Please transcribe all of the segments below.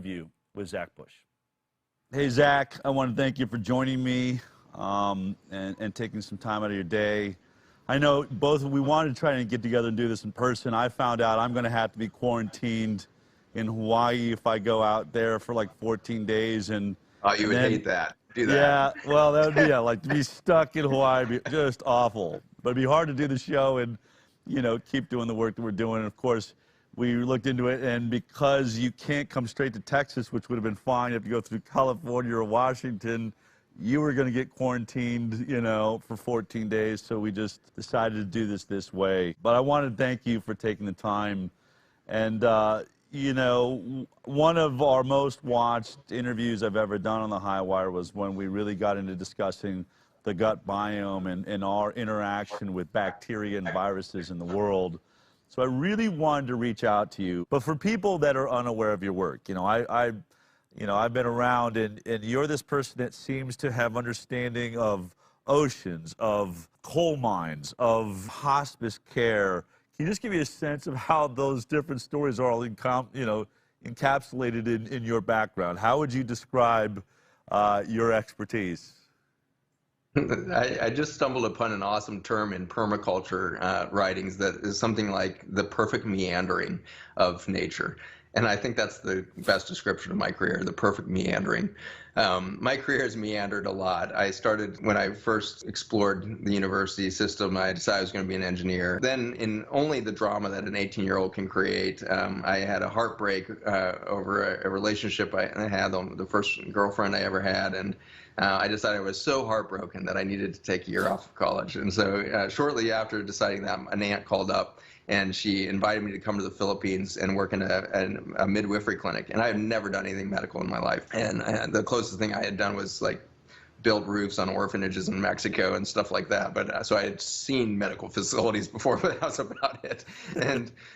View with Zach Bush. Hey, Zach, I want to thank you for joining me and taking some time out of your day. I know we wanted to try and get together and do this in person. I found out I'm going to have to be quarantined in Hawaii if I go out there for like 14 days. You would hate that. Do that. Yeah, well, that would be, like to be stuck in Hawaii would be just awful. But it'd be hard to do the show and, keep doing the work that we're doing. And of course, we looked into it, and because you can't come straight to Texas, which would have been fine, you have to go through California or Washington, you were going to get quarantined, for 14 days, so we just decided to do this way. But I want to thank you for taking the time. And, one of our most watched interviews I've ever done on the High Wire was when we really got into discussing the gut biome and our interaction with bacteria and viruses in the world. So I really wanted to reach out to you. But for people that are unaware of your work, I've been around, and you're this person that seems to have understanding of oceans, of coal mines, of hospice care. Can you just give me a sense of how those different stories are all encapsulated in your background? How would you describe your expertise? I just stumbled upon an awesome term in permaculture writings that is something like the perfect meandering of nature. And I think that's the best description of my career, the perfect meandering. My career has meandered a lot. I started when I first explored the university system. I decided I was going to be an engineer. Then, in only the drama that an 18-year-old can create, I had a heartbreak over a relationship I had, the first girlfriend I ever had, and I decided I was so heartbroken that I needed to take a year off of college. And so shortly after deciding that, an aunt called up, and she invited me to come to the Philippines and work in a midwifery clinic. And I had never done anything medical in my life. And the closest thing I had done was like build roofs on orphanages in Mexico and stuff like that. But so I had seen medical facilities before, but that was about it.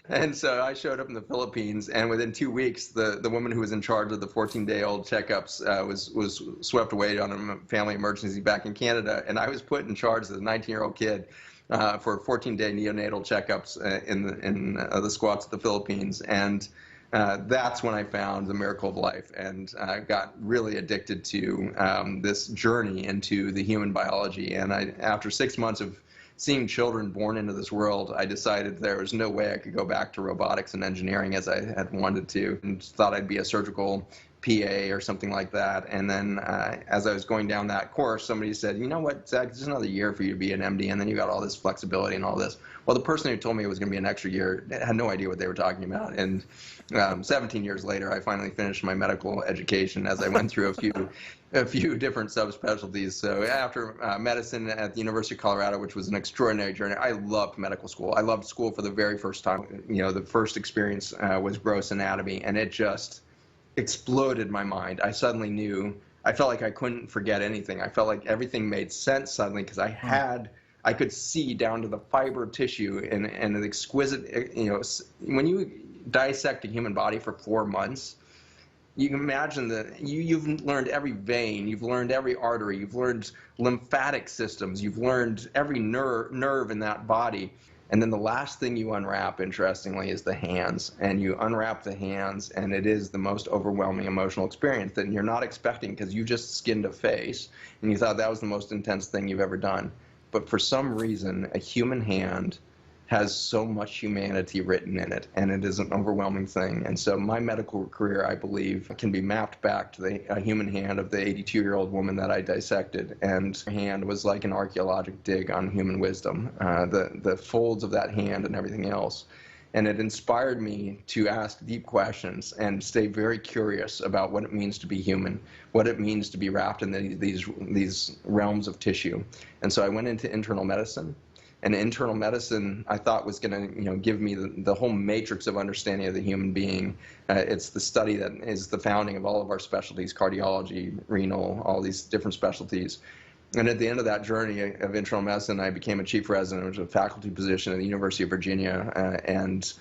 And so I showed up in the Philippines, and within 2 weeks, the woman who was in charge of the 14-day-old checkups was swept away on a family emergency back in Canada, and I was put in charge as a 19-year-old kid for 14-day neonatal checkups in the squats of the Philippines. And that's when I found the miracle of life, and got really addicted to this journey into the human biology. And after 6 months of seeing children born into this world, I decided there was no way I could go back to robotics and engineering as I had wanted to, and thought I'd be a surgical PA or something like that. And then as I was going down that course, somebody said, you know what, Zach, it's another year for you to be an MD, and then you got all this flexibility and all this. Well, the person who told me it was going to be an extra year had no idea what they were talking about. And 17 years later, I finally finished my medical education as I went through a few different subspecialties. So after medicine at the University of Colorado, which was an extraordinary journey, I loved medical school. I loved school for the very first time. The first experience was gross anatomy, and it just exploded my mind. I suddenly knew, I felt like I couldn't forget anything. I felt like everything made sense suddenly, because I could see down to the fiber tissue and an exquisite, when you dissect a human body for 4 months, you can imagine that you've learned every vein, you've learned every artery, you've learned lymphatic systems, you've learned every nerve in that body. And then the last thing you unwrap, interestingly, is the hands. And you unwrap the hands, and it is the most overwhelming emotional experience that you're not expecting, because you just skinned a face, and you thought that was the most intense thing you've ever done. But for some reason, a human hand has so much humanity written in it, and it is an overwhelming thing. And so my medical career, I believe, can be mapped back to the human hand of the 82-year-old woman that I dissected. And her hand was like an archaeological dig on human wisdom, the folds of that hand and everything else. And it inspired me to ask deep questions and stay very curious about what it means to be human, what it means to be wrapped in these realms of tissue. And so I went into internal medicine. And internal medicine, I thought, was going to, give me the whole matrix of understanding of the human being. It's the study that is the founding of all of our specialties: cardiology, renal, all these different specialties. And at the end of that journey of internal medicine, I became a chief resident, which was a faculty position at the University of Virginia, and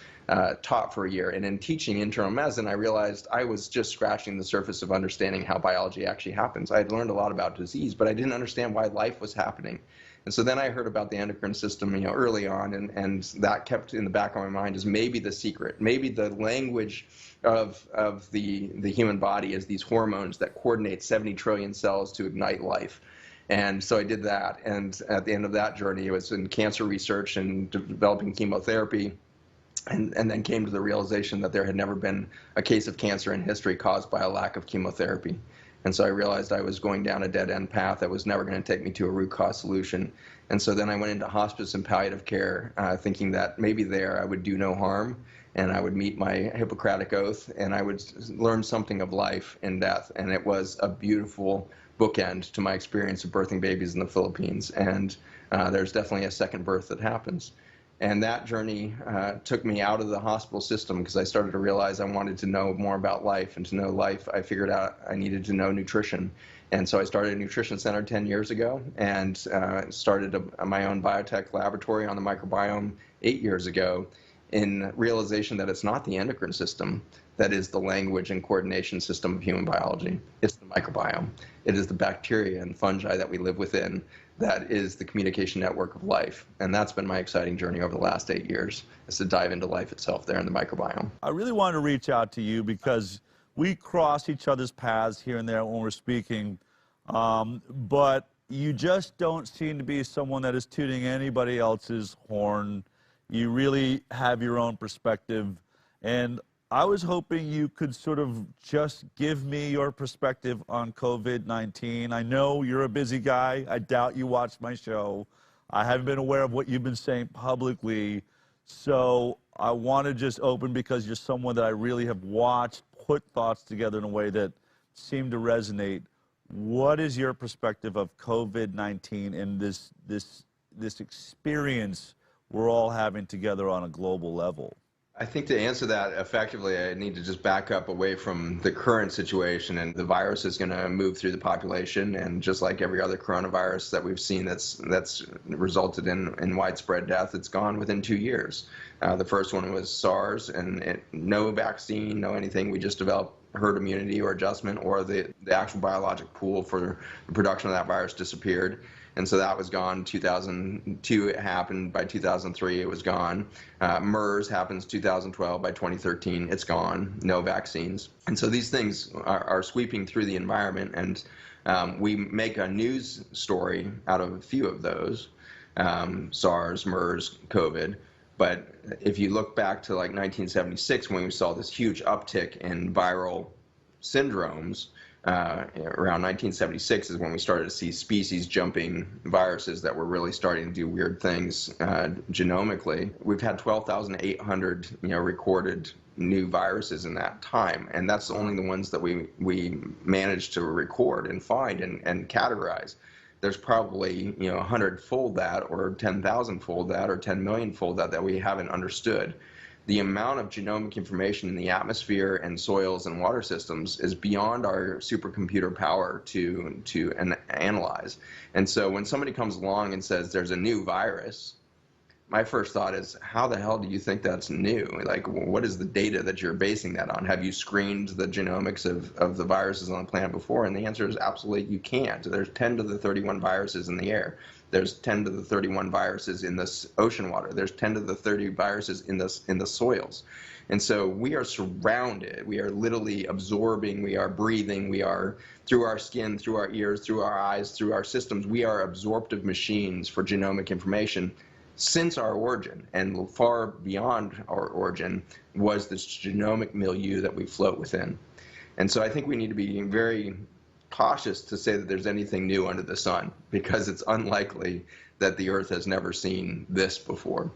taught for a year. And in teaching internal medicine, I realized I was just scratching the surface of understanding how biology actually happens. I had learned a lot about disease, but I didn't understand why life was happening. And so then I heard about the endocrine system, early on, and that kept in the back of my mind as maybe the secret, maybe the language of the human body is these hormones that coordinate 70 trillion cells to ignite life. And so I did that, and at the end of that journey, it was in cancer research and developing chemotherapy, and then came to the realization that there had never been a case of cancer in history caused by a lack of chemotherapy. And so I realized I was going down a dead-end path that was never going to take me to a root cause solution. And so then I went into hospice and palliative care, thinking that maybe there I would do no harm, and I would meet my Hippocratic oath, and I would learn something of life and death. And it was a beautiful bookend to my experience of birthing babies in the Philippines. And there's definitely a second birth that happens. And that journey took me out of the hospital system, because I started to realize I wanted to know more about life. And to know life, I figured out I needed to know nutrition. And so I started a nutrition center 10 years ago, and started my own biotech laboratory on the microbiome 8 years ago, in realization that it's not the endocrine system that is the language and coordination system of human biology. It's the microbiome. It is the bacteria and fungi that we live within that is the communication network of life. And that's been my exciting journey over the last 8 years, is to dive into life itself there in the microbiome. I really wanted to reach out to you because we cross each other's paths here and there when we're speaking, but you just don't seem to be someone that is tooting anybody else's horn. You really have your own perspective, and I was hoping you could sort of just give me your perspective on COVID-19. I know you're a busy guy. I doubt you watch my show. I haven't been aware of what you've been saying publicly. So I want to just open, because you're someone that I really have watched put thoughts together in a way that seem to resonate. What is your perspective of COVID-19 and this experience we're all having together on a global level? I think to answer that effectively, I need to just back up away from the current situation. And the virus is going to move through the population, and just like every other coronavirus that we've seen that's resulted in widespread death, it's gone within 2 years. The first one was SARS, and no vaccine, no anything. We just developed herd immunity or adjustment, or the actual biologic pool for the production of that virus disappeared. And so that was gone. 2002 it happened. By 2003 it was gone. MERS happens 2012. By 2013 it's gone. No vaccines. And so these things are sweeping through the environment, and we make a news story out of a few of those, SARS, MERS, COVID. But if you look back to like 1976, when we saw this huge uptick in viral syndromes, around 1976 is when we started to see species jumping viruses that were really starting to do weird things genomically. We've had 12,800 recorded new viruses in that time, and that's only the ones that we managed to record and find and categorize. There's probably 100-fold that, or 10,000-fold that, or 10 million-fold that we haven't understood. The amount of genomic information in the atmosphere and soils and water systems is beyond our supercomputer power to analyze. And so when somebody comes along and says there's a new virus, my first thought is, how the hell do you think that's new? Like, what is the data that you're basing that on? Have you screened the genomics of the viruses on the planet before? And the answer is absolutely you can't. There's 10 to the 31 viruses in the air. There's 10 to the 31 viruses in this ocean water. There's 10 to the 30 viruses in the soils. And so we are surrounded. We are literally absorbing. We are breathing. We are, through our skin, through our ears, through our eyes, through our systems, we are absorptive machines for genomic information since our origin. And far beyond our origin was this genomic milieu that we float within. And so I think we need to be very cautious to say that there's anything new under the sun, because it's unlikely that the Earth has never seen this before.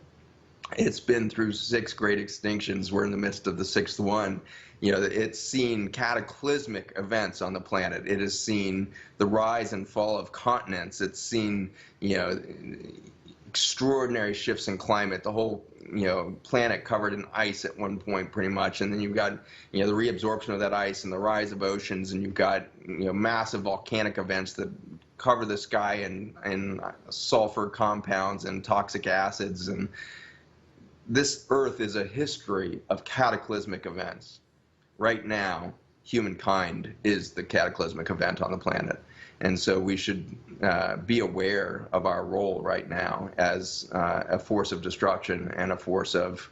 It's been through 6 great extinctions. We're in the midst of the 6th one. It's seen cataclysmic events on the planet. It has seen the rise and fall of continents. It's seen, extraordinary shifts in climate. The whole planet covered in ice at one point, pretty much, and then you've got the reabsorption of that ice and the rise of oceans, and you've got massive volcanic events that cover the sky in sulfur compounds and toxic acids. And this Earth is a history of cataclysmic events. Right now, humankind is the cataclysmic event on the planet. And so we should be aware of our role right now as a force of destruction and a force of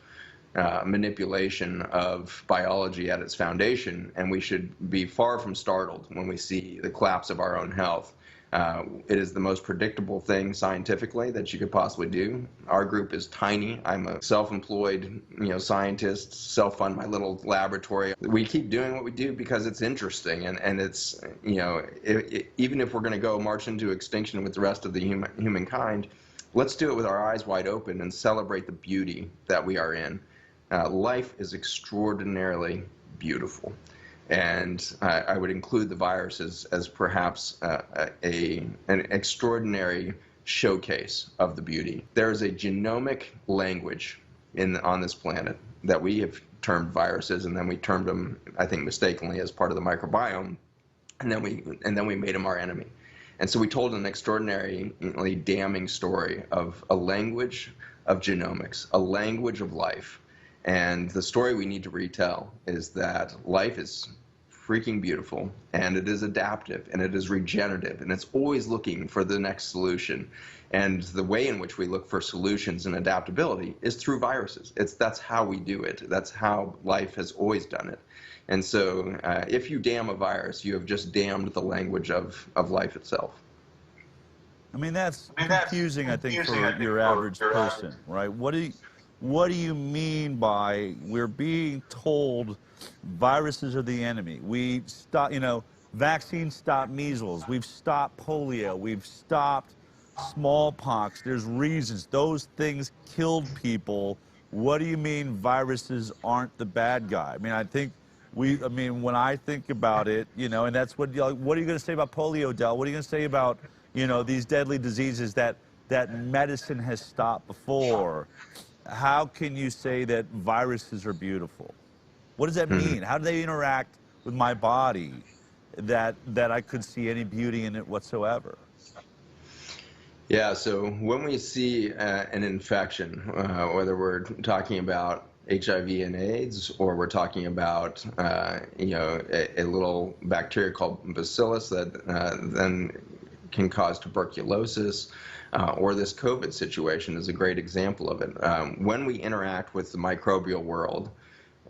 manipulation of biology at its foundation, and we should be far from startled when we see the collapse of our own health. It is the most predictable thing scientifically that you could possibly do. Our group is tiny. I'm a self-employed, scientist, self-fund my little laboratory. We keep doing what we do because it's interesting, and it's, even if we're going to go march into extinction with the rest of the humankind, let's do it with our eyes wide open and celebrate the beauty that we are in. Life is extraordinarily beautiful. And I would include the virus as perhaps an extraordinary showcase of the beauty. There is a genomic language on this planet that we have termed viruses, and then we termed them, I think mistakenly, as part of the microbiome, and then we made them our enemy. And so we told an extraordinarily damning story of a language of genomics, a language of life. And the story we need to retell is that life is freaking beautiful, and it is adaptive, and it is regenerative, and it's always looking for the next solution. And the way in which we look for solutions and adaptability is through viruses. That's how we do it. That's how life has always done it. And so if you damn a virus, you have just damned the language of life itself. I mean, that's confusing, I think, for your average person, right? What do you mean by we're being told viruses are the enemy? We stop, vaccines stop measles. We've stopped polio. We've stopped smallpox. There's reasons. Those things killed people. What do you mean viruses aren't the bad guy? I mean, when I think about it, and that's what are you going to say about polio, Del? What are you going to say about, these deadly diseases that medicine has stopped before? How can you say that viruses are beautiful? What does that mean? How do they interact with my body that I could see any beauty in it whatsoever? Yeah, so when we see an infection, whether we're talking about HIV and AIDS, or we're talking about a little bacteria called bacillus that then can cause tuberculosis, or this COVID situation is a great example of it. When we interact with the microbial world,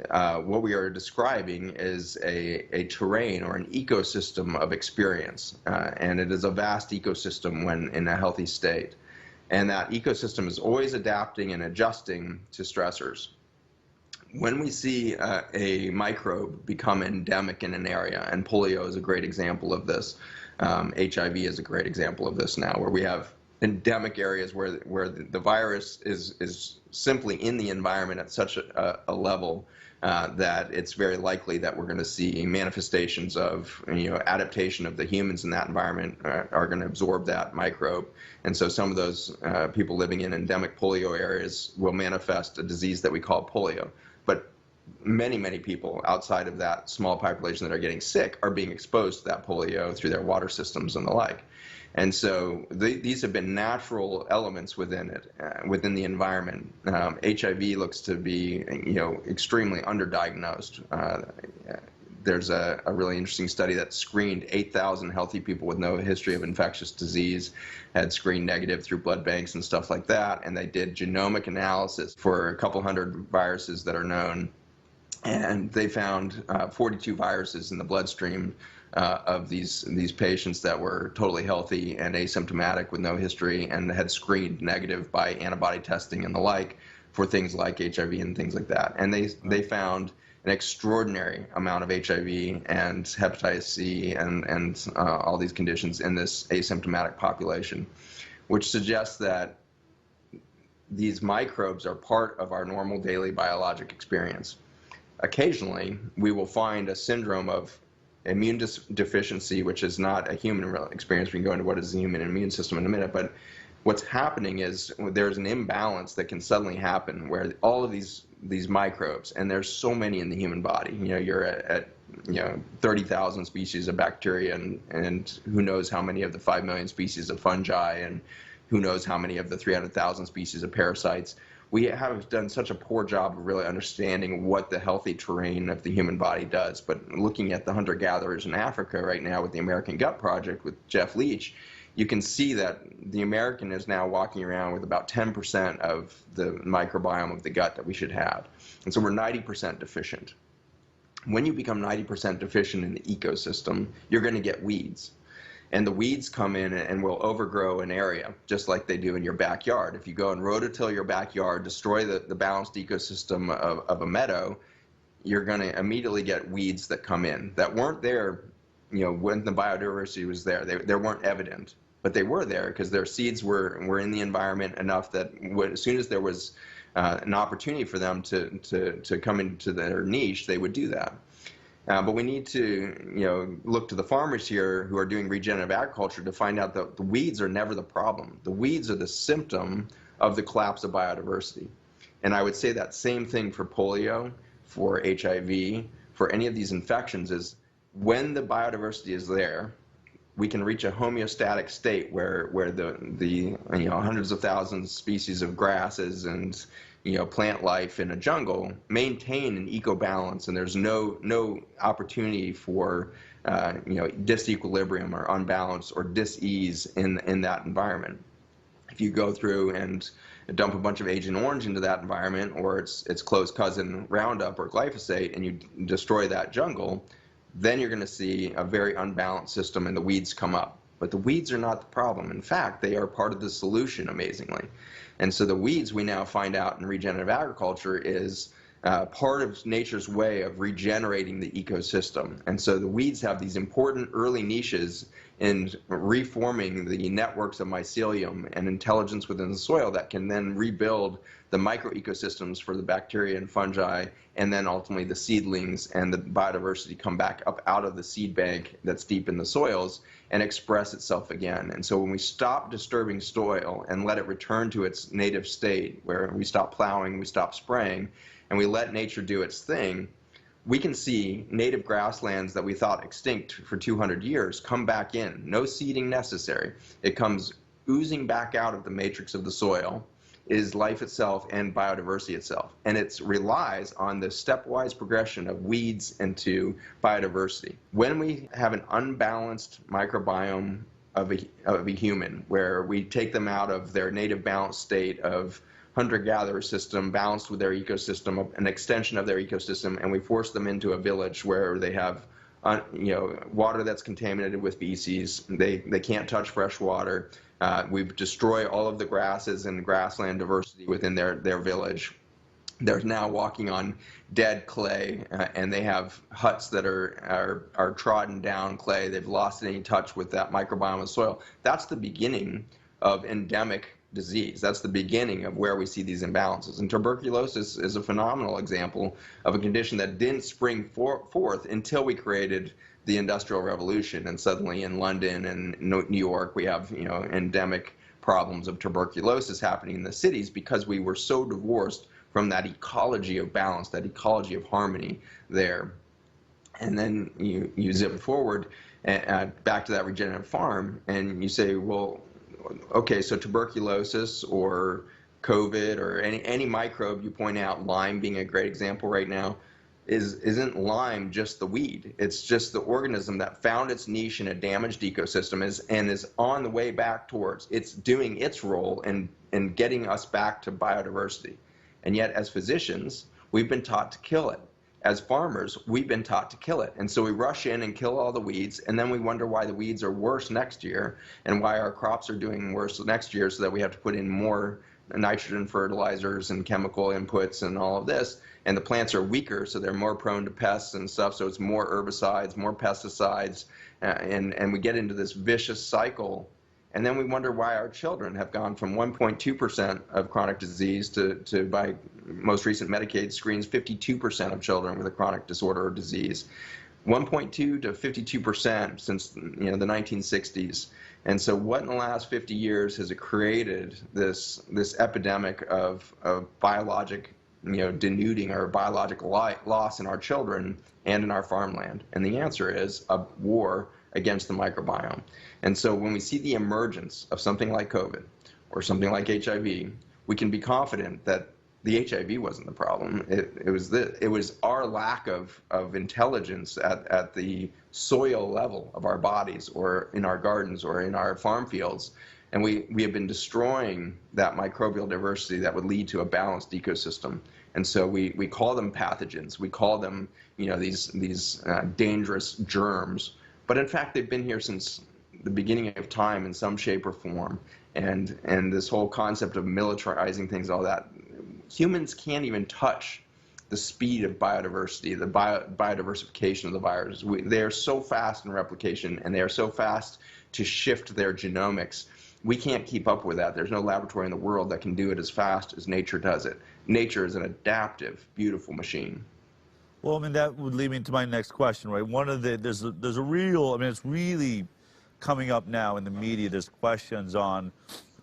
what we are describing is a terrain or an ecosystem of experience, and it is a vast ecosystem when in a healthy state. And that ecosystem is always adapting and adjusting to stressors. When we see a microbe become endemic in an area, and polio is a great example of this, HIV is a great example of this now, where we have endemic areas where the virus is simply in the environment at such a level that it's very likely that we're going to see manifestations of adaptation of the humans in that environment are going to absorb that microbe. And so some of those people living in endemic polio areas will manifest a disease that we call polio. But many, many people outside of that small population that are getting sick are being exposed to that polio through their water systems and the like. And so these have been natural elements within it, within the environment. HIV looks to be, extremely underdiagnosed. There's a really interesting study that screened 8,000 healthy people with no history of infectious disease, had screened negative through blood banks and stuff like that, and they did genomic analysis for a couple hundred viruses that are known, and they found 42 viruses in the bloodstream of these patients that were totally healthy and asymptomatic with no history and had screened negative by antibody testing and the like for things like HIV and things like that. And they found an extraordinary amount of HIV and hepatitis C and all these conditions in this asymptomatic population, which suggests that these microbes are part of our normal daily biologic experience. Occasionally, we will find a syndrome of immune deficiency, which is not a human experience. We can go into what is the human immune system in a minute, but what's happening is there's an imbalance that can suddenly happen where all of these microbes, and there's so many in the human body, you're at 30,000 species of bacteria and who knows how many of the 5 million species of fungi and who knows how many of the 300,000 species of parasites. we have done such a poor job of really understanding what the healthy terrain of the human body does. But looking at the hunter-gatherers in Africa right now with the American Gut Project with Jeff Leach, you can see that the American is now walking around with about 10% of the microbiome of the gut that we should have. And so we're 90% deficient. When you become 90% deficient in the ecosystem, you're going to get weeds. And the weeds come in and will overgrow an area, just like they do in your backyard. If you go and rototill your backyard, destroy the balanced ecosystem of a meadow, you're going to immediately get weeds that come in that weren't there, when the biodiversity was there. They weren't evident, but they were there because their seeds were in the environment enough that as soon as there was an opportunity for them to come into their niche, they would do that. But we need to, look to the farmers here who are doing regenerative agriculture to find out that the weeds are never the problem. The weeds are the symptom of the collapse of biodiversity. And I would say that same thing for polio, for HIV, for any of these infections is when the biodiversity is there, we can reach a homeostatic state where the hundreds of thousands of species of grasses and plant life in a jungle maintain an eco-balance, and there's no opportunity for disequilibrium or unbalance or dis-ease in that environment. If you go through and dump a bunch of Agent Orange into that environment, or its close cousin Roundup or glyphosate, and you destroy that jungle, then you're going to see a very unbalanced system and the weeds come up. But the weeds are not the problem. In fact, they are part of the solution, amazingly. And so the weeds, we now find out in regenerative agriculture, is part of nature's way of regenerating the ecosystem. And so the weeds have these important early niches in reforming the networks of mycelium and intelligence within the soil that can then rebuild the microecosystems for the bacteria and fungi, and then ultimately the seedlings and the biodiversity come back up out of the seed bank that's deep in the soils and express itself again. And so when we stop disturbing soil and let it return to its native state, where we stop plowing, we stop spraying, and we let nature do its thing, we can see native grasslands that we thought extinct for 200 years come back in. No seeding necessary. It comes oozing back out of the matrix of the soil, is life itself and biodiversity itself. And it relies on the stepwise progression of weeds into biodiversity. When we have an unbalanced microbiome of a human, where we take them out of their native balanced state of hunter-gatherer system balanced with their ecosystem, an extension of their ecosystem, and we force them into a village where they have water that's contaminated with feces, they can't touch fresh water, we destroy all of the grasses and grassland diversity within their village. They're now walking on dead clay, and they have huts that are trodden down clay. They've lost any touch with that microbiome of the soil. That's the beginning of endemic disease. That's the beginning of where we see these imbalances. And tuberculosis is a phenomenal example of a condition that didn't spring forth until we created the Industrial Revolution. And suddenly in London and New York, we have endemic problems of tuberculosis happening in the cities because we were so divorced from that ecology of balance, that ecology of harmony there. And then you zip forward back to that regenerative farm, and you say, well, okay, so tuberculosis or COVID or any microbe you point out, Lyme being a great example right now, isn't Lyme just the weed. It's just the organism that found its niche in a damaged ecosystem and is on the way back towards. It's doing its role in getting us back to biodiversity. And yet, as physicians, we've been taught to kill it. As farmers, we've been taught to kill it. And so we rush in and kill all the weeds, and then we wonder why the weeds are worse next year and why our crops are doing worse next year, so that we have to put in more nitrogen fertilizers and chemical inputs and all of this. And the plants are weaker, so they're more prone to pests and stuff, so it's more herbicides, more pesticides, and we get into this vicious cycle. And then we wonder why our children have gone from 1.2% of chronic disease to by most recent Medicaid screens, 52% of children with a chronic disorder or disease. 1.2 to 52% since the 1960s. And so what in the last 50 years has it created this epidemic of biologic denuding or biological loss in our children and in our farmland? And the answer is a war against the microbiome. And so when we see the emergence of something like COVID or something like HIV, we can be confident that the HIV wasn't the problem. It was our lack of intelligence at the soil level of our bodies, or in our gardens, or in our farm fields. And we have been destroying that microbial diversity that would lead to a balanced ecosystem. And so we call them pathogens. We call them, these dangerous germs. But in fact, they've been here since the beginning of time in some shape or form. And this whole concept of militarizing things, all that, humans can't even touch the speed of biodiversity, the biodiversification of the viruses. They are so fast in replication, and they are so fast to shift their genomics. We can't keep up with that. There's no laboratory in the world that can do it as fast as nature does it. Nature is an adaptive, beautiful machine. Well, I mean, that would lead me to my next question, right? There's a real, I mean, it's really coming up now in the media. There's questions on,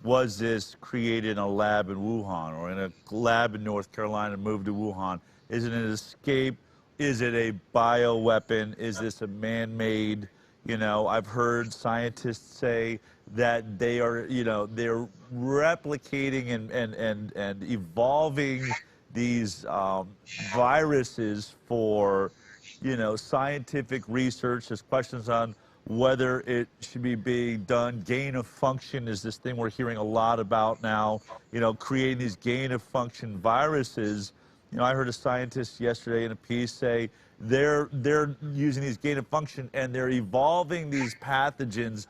was this created in a lab in Wuhan, or in a lab in North Carolina, moved to Wuhan? Is it an escape? Is it a bioweapon? Is this a man-made? I've heard scientists say that they are, they're replicating and evolving these viruses for, scientific research. There's questions on whether it should be being done. Gain of function is this thing we're hearing a lot about now, creating these gain of function viruses. I heard a scientist yesterday in a piece say they're using these gain of function, and they're evolving these pathogens,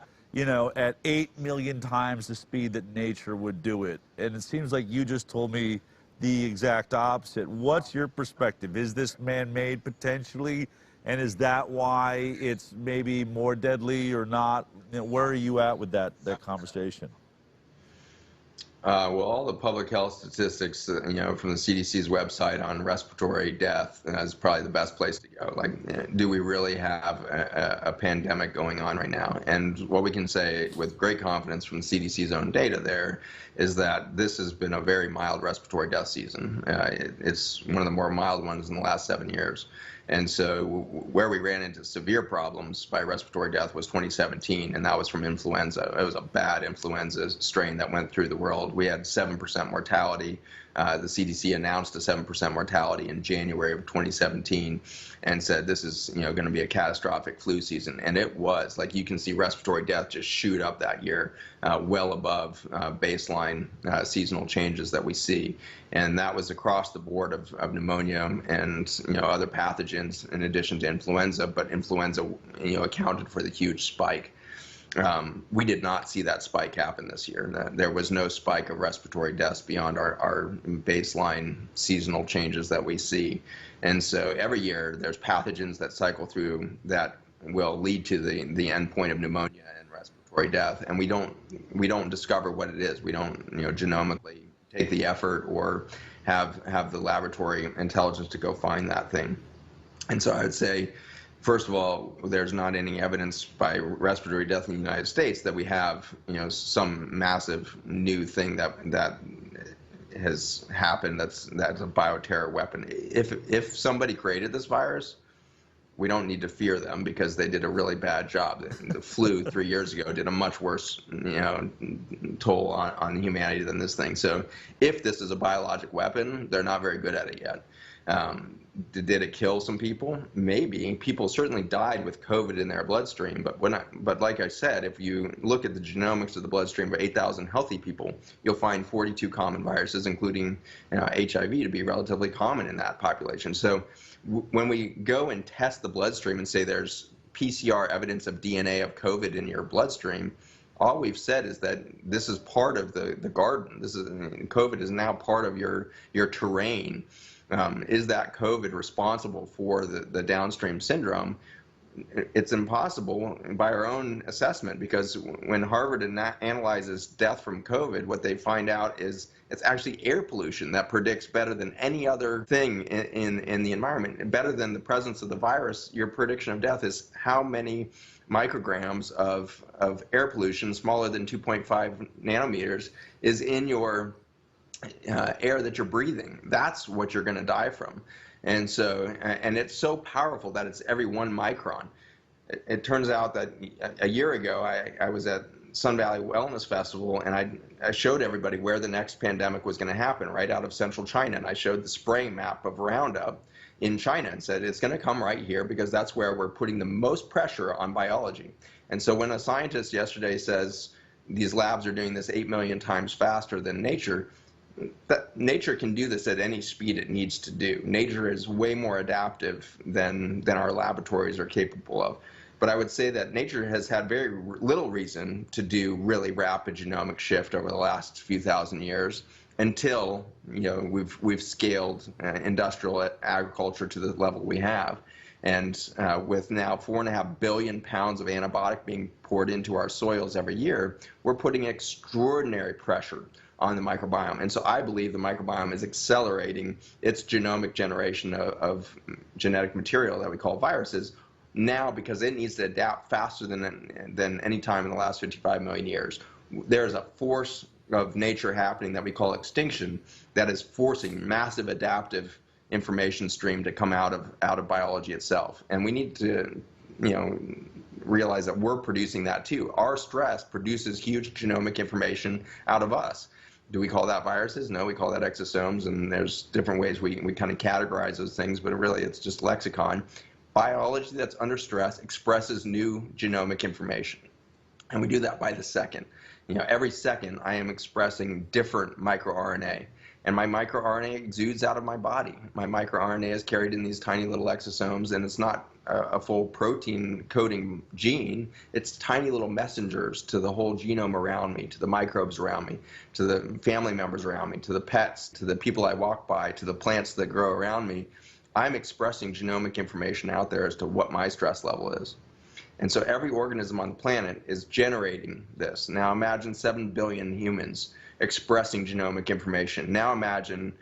at 8 million times the speed that nature would do it. And it seems like you just told me the exact opposite. What's your perspective? Is this man-made potentially? And is that why it's maybe more deadly or not? Where are you at with that conversation? Well, all the public health statistics, from the CDC's website on respiratory death is probably the best place to go. Like, do we really have a pandemic going on right now? And what we can say with great confidence from the CDC's own data there is that this has been a very mild respiratory death season. It's one of the more mild ones in the last 7 years. And so where we ran into severe problems by respiratory death was 2017, and that was from influenza. It was a bad influenza strain that went through the world. We had 7% mortality. The CDC announced a 7% mortality in January of 2017 and said this is going to be a catastrophic flu season. And it was. Like, you can see respiratory death just shoot up that year, well above baseline seasonal changes that we see. And that was across the board of pneumonia and other pathogens in addition to influenza. But influenza accounted for the huge spike. We did not see that spike happen this year. There was no spike of respiratory deaths beyond our baseline seasonal changes that we see. And so every year there's pathogens that cycle through that will lead to the end point of pneumonia and respiratory death. And we don't discover what it is. We don't genomically take the effort or have the laboratory intelligence to go find that thing. And so I would say, first of all, there's not any evidence by respiratory death in the United States that we have, some massive new thing that has happened that's a bioterror weapon. If somebody created this virus, we don't need to fear them because they did a really bad job. The flu 3 years ago did a much worse, toll on humanity than this thing. So if this is a biologic weapon, they're not very good at it yet. Did it kill some people? Maybe. People certainly died with COVID in their bloodstream, but like I said, if you look at the genomics of the bloodstream of 8,000 healthy people, you'll find 42 common viruses, including HIV, to be relatively common in that population. So when we go and test the bloodstream and say there's PCR evidence of DNA of COVID in your bloodstream, all we've said is that this is part of the garden. COVID is now part of your terrain. Is that COVID responsible for the downstream syndrome? It's impossible by our own assessment, because when Harvard analyzes death from COVID, what they find out is it's actually air pollution that predicts better than any other thing in the environment. Better than the presence of the virus, your prediction of death is how many micrograms of air pollution, smaller than 2.5 nanometers, is in your air that you're breathing. That's what you're going to die from. And so, and it's so powerful that it's every 1 micron. It turns out that a year ago, I was at Sun Valley Wellness Festival, and I showed everybody where the next pandemic was going to happen, right out of central China. And I showed the spraying map of Roundup in China and said, it's going to come right here because that's where we're putting the most pressure on biology. And so when a scientist yesterday says these labs are doing this 8 million times faster than nature, that nature can do this at any speed it needs to do. Nature is way more adaptive than our laboratories are capable of. But I would say that nature has had very little reason to do really rapid genomic shift over the last few thousand years until we've scaled industrial agriculture to the level we have. And with now 4.5 billion pounds of antibiotic being poured into our soils every year, we're putting extraordinary pressure on the microbiome. And so I believe the microbiome is accelerating its genomic generation of genetic material that we call viruses now because it needs to adapt faster than any time in the last 55 million years. There's a force of nature happening that we call extinction that is forcing massive adaptive information stream to come out of biology itself. And we need to realize that we're producing that too. Our stress produces huge genomic information out of us. Do we call that viruses? No, we call that exosomes, and there's different ways we kind of categorize those things, but really it's just lexicon. Biology that's under stress expresses new genomic information, and we do that by the second. Every second I am expressing different microRNA, and my microRNA exudes out of my body. My microRNA is carried in these tiny little exosomes, and it's not a full protein coding gene. It's tiny little messengers to the whole genome around me, to the microbes around me, to the family members around me, to the pets, to the people I walk by, to the plants that grow around me. I'm expressing genomic information out there as to what my stress level is. And so every organism on the planet is generating this. Now imagine 7 billion humans expressing genomic information. Now imagine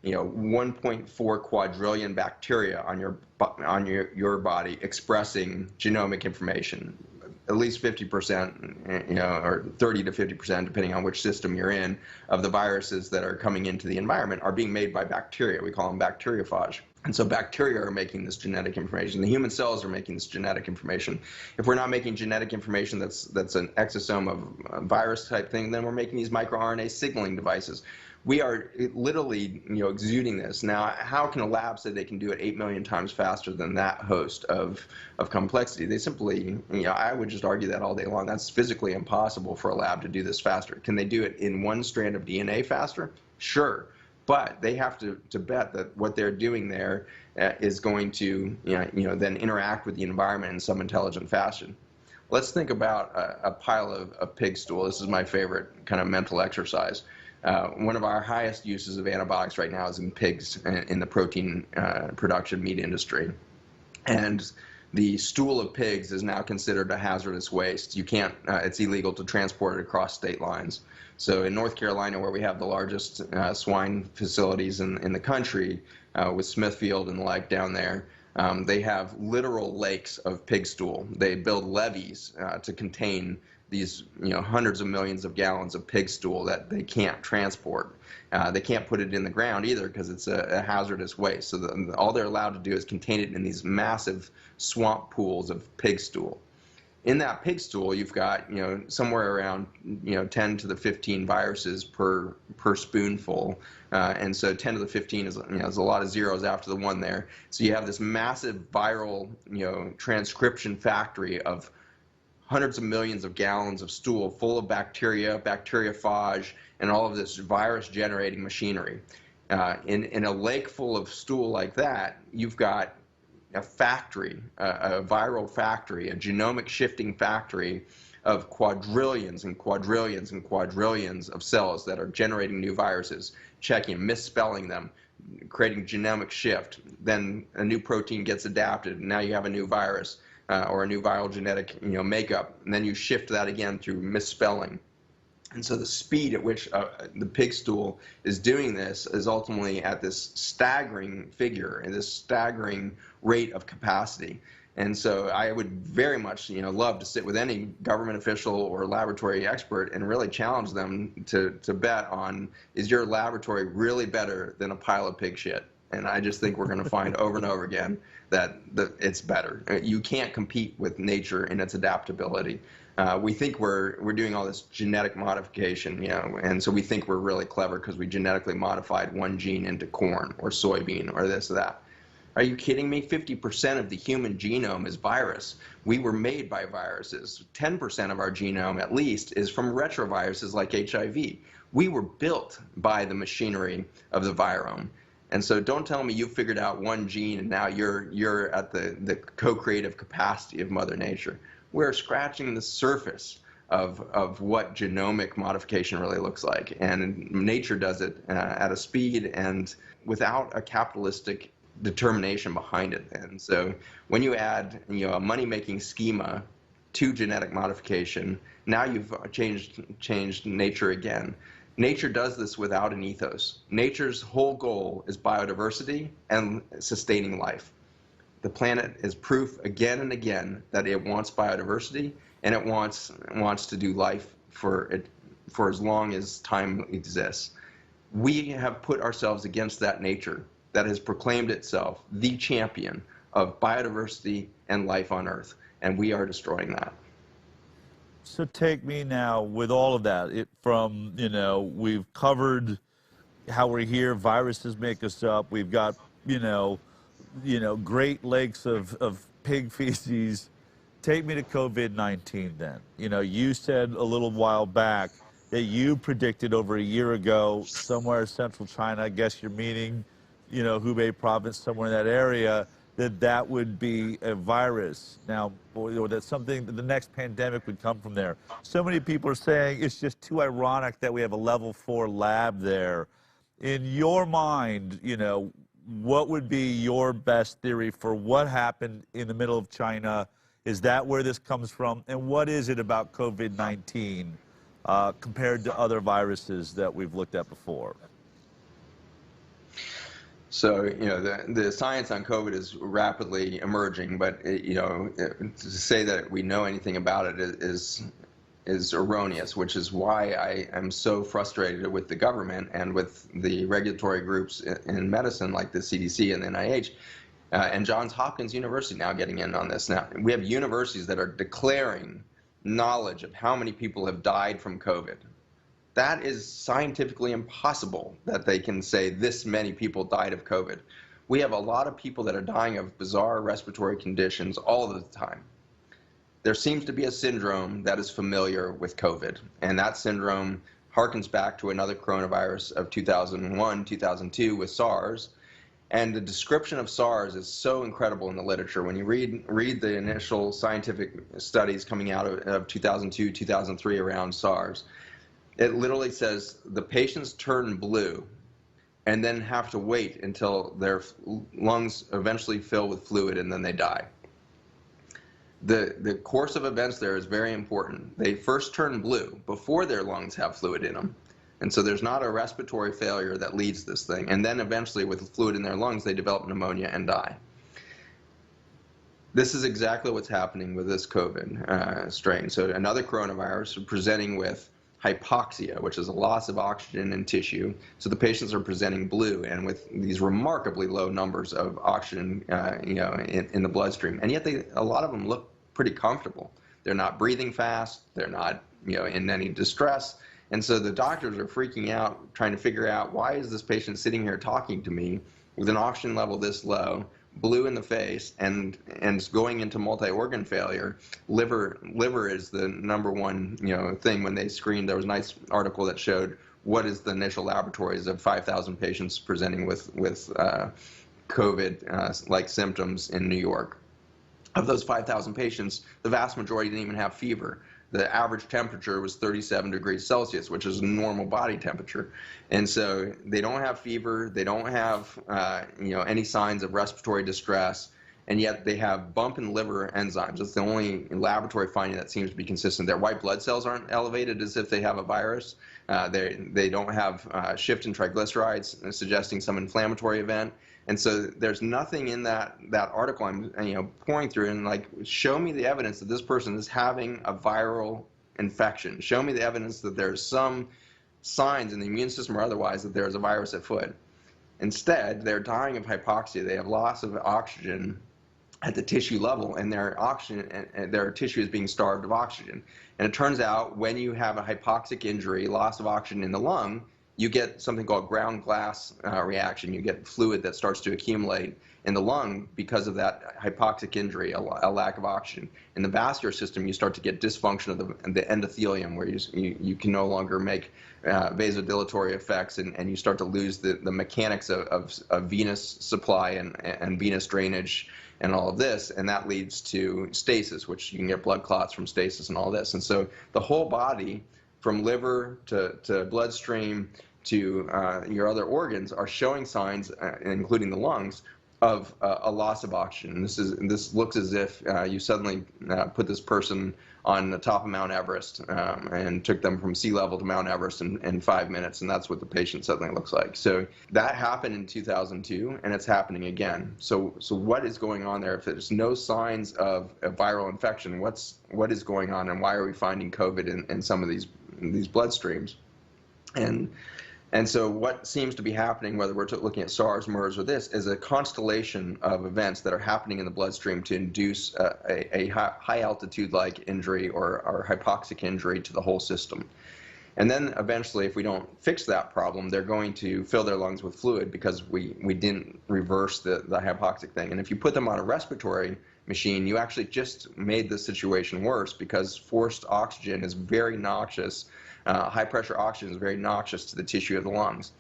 1.4 quadrillion bacteria on your body expressing genomic information. At least 50%, or 30 to 50%, depending on which system you're in, of the viruses that are coming into the environment are being made by bacteria. We call them bacteriophage. And so bacteria are making this genetic information. The human cells are making this genetic information. If we're not making genetic information that's an exosome of a virus type thing, then we're making these microRNA signaling devices. We are literally exuding this. Now, how can a lab say they can do it 8 million times faster than that host of complexity? They simply, I would just argue that all day long. That's physically impossible for a lab to do this faster. Can they do it in one strand of DNA faster? Sure. But they have to bet that what they're doing there is going to then interact with the environment in some intelligent fashion. Let's think about a pile of pig stool. This is my favorite kind of mental exercise. One of our highest uses of antibiotics right now is in pigs in the protein production meat industry. And the stool of pigs is now considered a hazardous waste. You can't, it's illegal to transport it across state lines. So in North Carolina, where we have the largest swine facilities in the country, with Smithfield and the like down there, they have literal lakes of pig stool. They build levees to contain these hundreds of millions of gallons of pig stool that they can't transport. They can't put it in the ground either because it's a hazardous waste. So all they're allowed to do is contain it in these massive swamp pools of pig stool. In that pig stool, you've got somewhere around 10 to the 15 viruses per spoonful, and so 10 to the 15 is there's a lot of zeros after the one there. So you have this massive viral transcription factory of hundreds of millions of gallons of stool full of bacteria, bacteriophage, and all of this virus-generating machinery. In a lake full of stool like that, you've got a factory, a viral factory, a genomic shifting factory of quadrillions and quadrillions and quadrillions of cells that are generating new viruses, checking, misspelling them, creating genomic shift. Then a new protein gets adapted, and now you have a new virus or a new viral genetic makeup, and then you shift that again through misspelling. And so the speed at which the pig stool is doing this is ultimately at this staggering figure and this staggering rate of capacity. And so I would very much love to sit with any government official or laboratory expert and really challenge them to bet on, is your laboratory really better than a pile of pig shit? And I just think we're going to find over and over again that it's better. You can't compete with nature in its adaptability. We think we're doing all this genetic modification, you know, and so we think we're really clever because we genetically modified one gene into corn or soybean or this or that. Are you kidding me? 50% of the human genome is virus. We were made by viruses. 10% of our genome, at least, is from retroviruses like HIV. We were built by the machinery of the virome. And so don't tell me you figured out one gene and now you're at the co-creative capacity of Mother Nature. We're scratching the surface of what genomic modification really looks like. And nature does it at a speed and without a capitalistic determination behind it. And so when you add, you know, a money-making schema to genetic modification, now you've changed nature again. Nature does this without an ethos. Nature's whole goal is biodiversity and sustaining life. The planet is proof again and again that it wants biodiversity and it wants to do life for as long as time exists. We have put ourselves against that nature that has proclaimed itself the champion of biodiversity and life on Earth, and we are destroying that. So take me now with all of that, from, you know, we've covered how we're here, viruses make us up, we've got, you know, Great Lakes of pig feces. Take me to COVID-19 then. You know, you said a little while back that you predicted over a year ago somewhere in central China, I guess you're meaning, you know, Hubei province, somewhere in that area, that would be a virus. Now, or that something, the next pandemic would come from there. So many people are saying it's just too ironic that we have a level 4 lab there. In your mind, you know, what would be your best theory for what happened in the middle of China? Is that where this comes from? And what is it about COVID-19 compared to other viruses that we've looked at before? So, you know, the science on COVID is rapidly emerging, but, you know, to say that we know anything about it is erroneous, which is why I am so frustrated with the government and with the regulatory groups in medicine like the CDC and the NIH, and Johns Hopkins University now getting in on this. Now, we have universities that are declaring knowledge of how many people have died from COVID. That is scientifically impossible that they can say this many people died of COVID. We have a lot of people that are dying of bizarre respiratory conditions all the time. There seems to be a syndrome that is familiar with COVID, and that syndrome harkens back to another coronavirus of 2001, 2002 with SARS. And the description of SARS is so incredible in the literature. When you read the initial scientific studies coming out of 2002, 2003 around SARS, it literally says the patients turn blue and then have to wait until their lungs eventually fill with fluid and then they die. The course of events there is very important. They first turn blue before their lungs have fluid in them. And so there's not a respiratory failure that leads this thing. And then eventually with fluid in their lungs, they develop pneumonia and die. This is exactly what's happening with this COVID strain. So another coronavirus presenting with hypoxia, which is a loss of oxygen in tissue. So the patients are presenting blue and with these remarkably low numbers of oxygen, you know, in the bloodstream. And yet a lot of them look pretty comfortable. They're not breathing fast. They're not, you know, in any distress. And so the doctors are freaking out, trying to figure out, why is this patient sitting here talking to me with an oxygen level this low, blue in the face, and going into multi-organ failure? Liver is the number one, you know, thing. When they screened, there was a nice article that showed what is the initial laboratories of 5,000 patients presenting with COVID like symptoms in New York. Of those 5,000 patients, the vast majority didn't even have fever. The average temperature was 37 degrees Celsius, which is normal body temperature. And so they don't have fever, they don't have you know, any signs of respiratory distress, and yet they have bump in liver enzymes. That's the only laboratory finding that seems to be consistent. Their white blood cells aren't elevated as if they have a virus. They don't have shift in triglycerides, suggesting some inflammatory event. And so there's nothing in that article I'm, you know, pouring through and like, show me the evidence that this person is having a viral infection. Show me the evidence that there's some signs in the immune system or otherwise that there's a virus at foot. Instead, they're dying of hypoxia. They have loss of oxygen at the tissue level, and their tissue is being starved of oxygen. And it turns out when you have a hypoxic injury, loss of oxygen in the lung, you get something called ground glass reaction. You get fluid that starts to accumulate in the lung because of that hypoxic injury, a lack of oxygen. In the vascular system, you start to get dysfunction of the endothelium, where you can no longer make vasodilatory effects, and you start to lose the mechanics of venous supply and venous drainage and all of this, and that leads to stasis, which you can get blood clots from stasis and all this. And so the whole body, from liver to bloodstream to your other organs, are showing signs, including the lungs, of a loss of oxygen. This looks as if you suddenly put this person on the top of Mount Everest and took them from sea level to Mount Everest in 5 minutes, and that's what the patient suddenly looks like. So that happened in 2002, and it's happening again. So what is going on there? If there's no signs of a viral infection, what is going on, and why are we finding COVID in some of these bloodstreams? And so what seems to be happening, whether we're looking at SARS, MERS, or this, is a constellation of events that are happening in the bloodstream to induce a high altitude-like injury or hypoxic injury to the whole system. And then eventually, if we don't fix that problem, they're going to fill their lungs with fluid because we didn't reverse the hypoxic thing. And if you put them on a respiratory machine, you actually just made the situation worse, because forced oxygen is very noxious. High pressure oxygen is very noxious to the tissue of the lungs.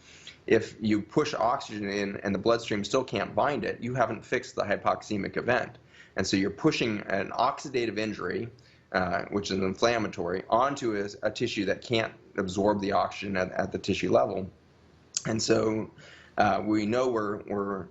If you push oxygen in and the bloodstream still can't bind it, you haven't fixed the hypoxemic event. And so you're pushing an oxidative injury, which is inflammatory, onto a tissue that can't absorb the oxygen at the tissue level. And so we know we're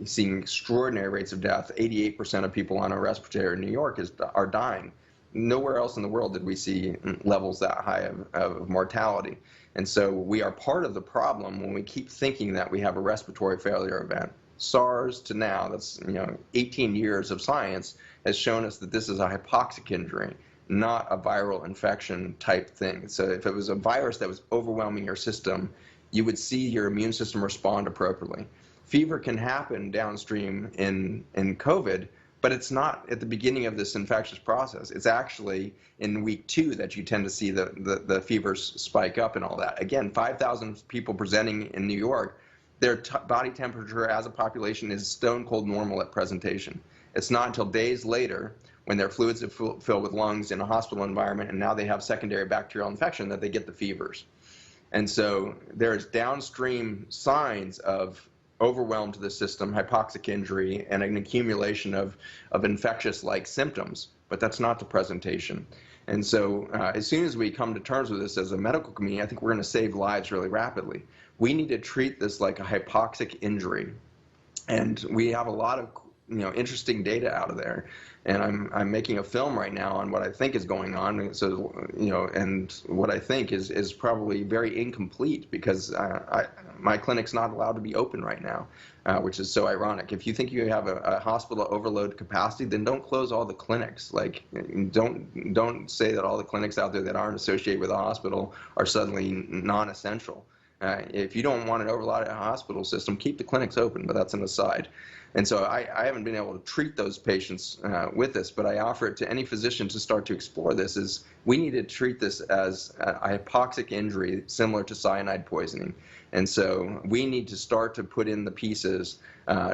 seeing extraordinary rates of death. 88% of people on a respirator in New York are dying. Nowhere else in the world did we see levels that high of mortality. And so we are part of the problem when we keep thinking that we have a respiratory failure event. SARS to now, that's 18 years of science, has shown us that this is a hypoxic injury, not a viral infection type thing. So if it was a virus that was overwhelming your system, you would see your immune system respond appropriately. Fever can happen downstream in COVID, but it's not at the beginning of this infectious process. It's actually in week 2 that you tend to see the fevers spike up and all that. Again, 5,000 people presenting in New York, their body temperature as a population is stone cold normal at presentation. It's not until days later, when their fluids have filled with lungs in a hospital environment and now they have secondary bacterial infection, that they get the fevers. And so there's downstream signs of overwhelm to the system, hypoxic injury, and an accumulation of infectious-like symptoms, but that's not the presentation. And so as soon as we come to terms with this as a medical community, I think we're going to save lives really rapidly. We need to treat this like a hypoxic injury. And we have a lot of interesting data out of there. And I'm making a film right now on what I think is going on. So, and what I think is probably very incomplete, because my clinic's not allowed to be open right now, which is so ironic. If you think you have a hospital overload capacity, then don't close all the clinics. Like, don't say that all the clinics out there that aren't associated with a hospital are suddenly non-essential. If you don't want an overloaded hospital system, keep the clinics open, but that's an aside. And so I haven't been able to treat those patients with this, but I offer it to any physician to start to explore this. Is we need to treat this as a hypoxic injury similar to cyanide poisoning. And so we need to start to put in the pieces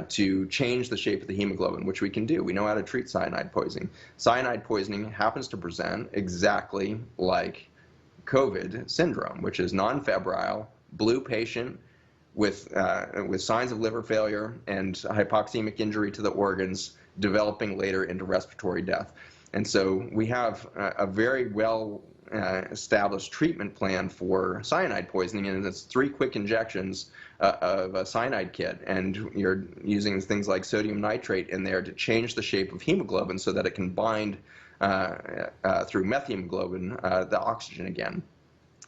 to change the shape of the hemoglobin, which we can do. We know how to treat cyanide poisoning. Cyanide poisoning happens to present exactly like COVID syndrome, which is non-febrile, blue patient, with signs of liver failure and hypoxemic injury to the organs, developing later into respiratory death. And so we have a very well established treatment plan for cyanide poisoning, and it's 3 quick injections of a cyanide kit, and you're using things like sodium nitrate in there to change the shape of hemoglobin so that it can bind through methemoglobin the oxygen again.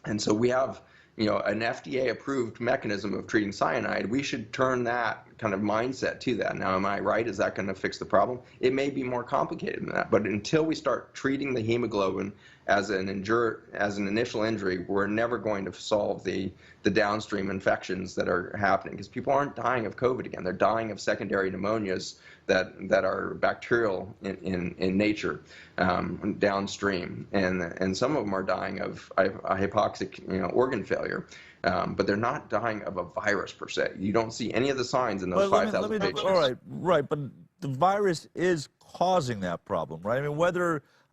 And so we have an FDA-approved mechanism of treating cyanide. We should turn that kind of mindset to that. Now, am I right? Is that going to fix the problem? It may be more complicated than that, but until we start treating the hemoglobin as an initial injury, we're never going to solve the downstream infections that are happening, because people aren't dying of COVID again. They're dying of secondary pneumonias that are bacterial in nature, downstream, and some of them are dying of hypoxic organ failure. But they're not dying of a virus per se. You don't see any of the signs in those 5,000 patients. All right, but the virus is causing that problem, right?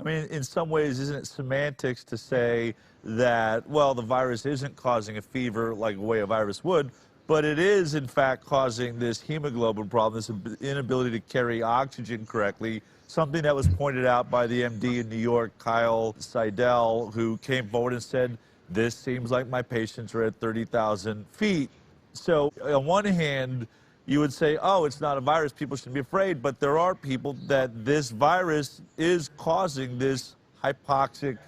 I mean, in some ways, isn't it semantics to say that, well, the virus isn't causing a fever like the way a virus would, but it is, in fact, causing this hemoglobin problem, this inability to carry oxygen correctly, something that was pointed out by the MD in New York, Kyle Seidel, who came forward and said, this seems like my patients are at 30,000 feet. So on one hand, you would say, oh, it's not a virus, people shouldn't be afraid, but there are people that this virus is causing this hypoxic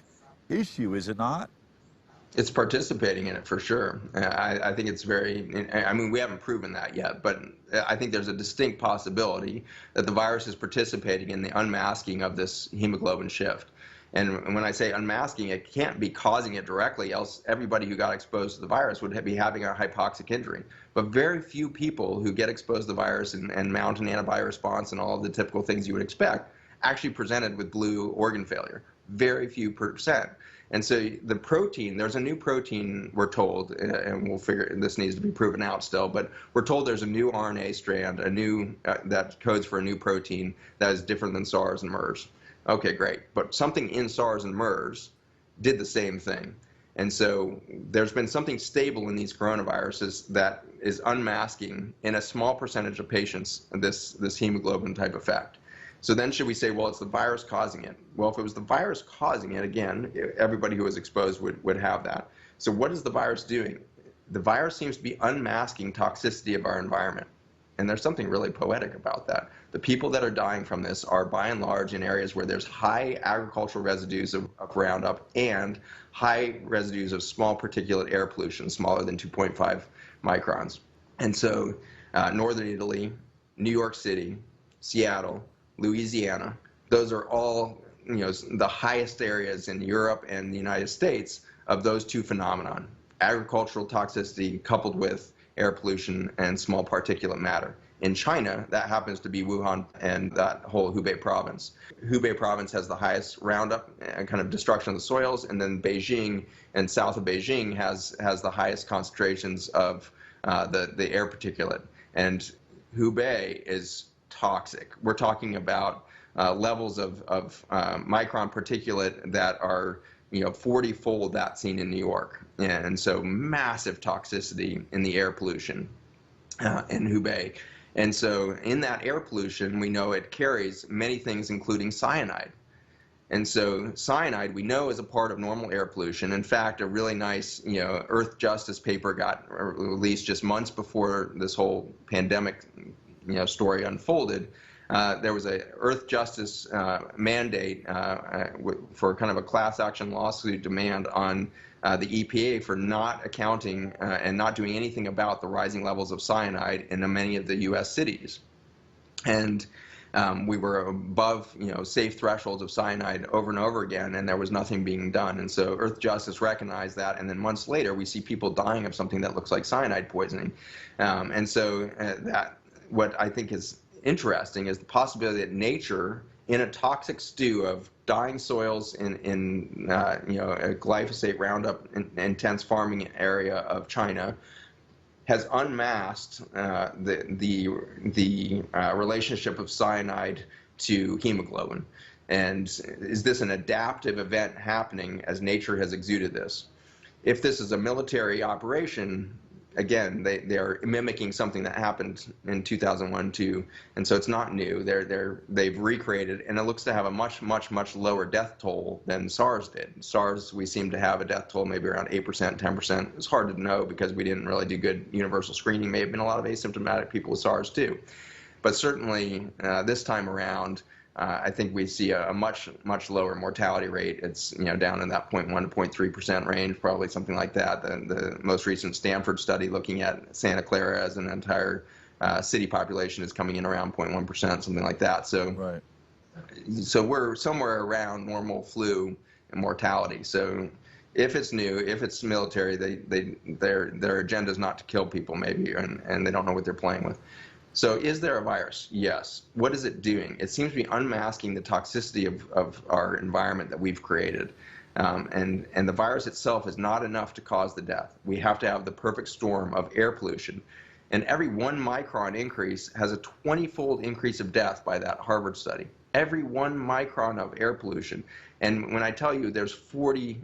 issue, is it not? It's participating in it for sure. I think it's I mean, we haven't proven that yet, but I think there's a distinct possibility that the virus is participating in the unmasking of this hemoglobin shift. And when I say unmasking, it can't be causing it directly, else everybody who got exposed to the virus would be having a hypoxic injury. But very few people who get exposed to the virus and mount an antibody response and all of the typical things you would expect actually presented with blue organ failure. Very few percent. And so the protein, there's a new protein, we're told, and we'll figure, this needs to be proven out still, but we're told there's a new RNA strand, that codes for a new protein that is different than SARS and MERS. Okay, great. But something in SARS and MERS did the same thing. And so there's been something stable in these coronaviruses that is unmasking in a small percentage of patients this hemoglobin type effect. So then should we say, well, it's the virus causing it? Well, if it was the virus causing it, again, everybody who was exposed would have that. So what is the virus doing? The virus seems to be unmasking toxicity of our environment. And there's something really poetic about that. The people that are dying from this are by and large in areas where there's high agricultural residues of Roundup and high residues of small particulate air pollution, smaller than 2.5 microns. And so Northern Italy, New York City, Seattle, Louisiana, those are all the highest areas in Europe and the United States of those two phenomenon, agricultural toxicity coupled with air pollution and small particulate matter. In China, that happens to be Wuhan and that whole Hubei province. Hubei province has the highest Roundup and kind of destruction of the soils, and then Beijing and south of Beijing has the highest concentrations of the air particulate. And Hubei is toxic. We're talking about levels of micron particulate that are 40-fold that seen in New York. And so massive toxicity in the air pollution in Hubei. And so in that air pollution, we know it carries many things, including cyanide. And so cyanide, we know, is a part of normal air pollution. In fact, a really nice, Earth Justice paper got released just months before this whole pandemic, story unfolded. There was a Earth Justice mandate for kind of a class action lawsuit demand on the EPA for not accounting and not doing anything about the rising levels of cyanide in many of the U.S. cities. And we were above, safe thresholds of cyanide over and over again, and there was nothing being done. And so Earth Justice recognized that, and then months later, we see people dying of something that looks like cyanide poisoning. And so what I think is interesting is the possibility that nature, in a toxic stew of dying soils in a glyphosate Roundup intense farming area of China, has unmasked the relationship of cyanide to hemoglobin. And is this an adaptive event happening as nature has exuded this? If this is a military operation, again, they are mimicking something that happened in 2001-2, and so it's not new. They've recreated, and it looks to have a much, much, much lower death toll than SARS did. SARS, we seem to have a death toll maybe around 8%, 10%. It's hard to know because we didn't really do good universal screening. May have been a lot of asymptomatic people with SARS too. But certainly this time around, I think we see a much, much lower mortality rate. It's down in that 0.1 to 0.3% range, probably something like that. The most recent Stanford study looking at Santa Clara as an entire city population is coming in around 0.1%, something like that. So, right. So we're somewhere around normal flu and mortality. So if it's new, if it's military, their agenda is not to kill people maybe, and they don't know what they're playing with. So is there a virus? Yes. What is it doing? It seems to be unmasking the toxicity of our environment that we've created. And the virus itself is not enough to cause the death. We have to have the perfect storm of air pollution. And every 1 micron increase has a 20-fold increase of death by that Harvard study. Every 1 micron of air pollution. And when I tell you there's 40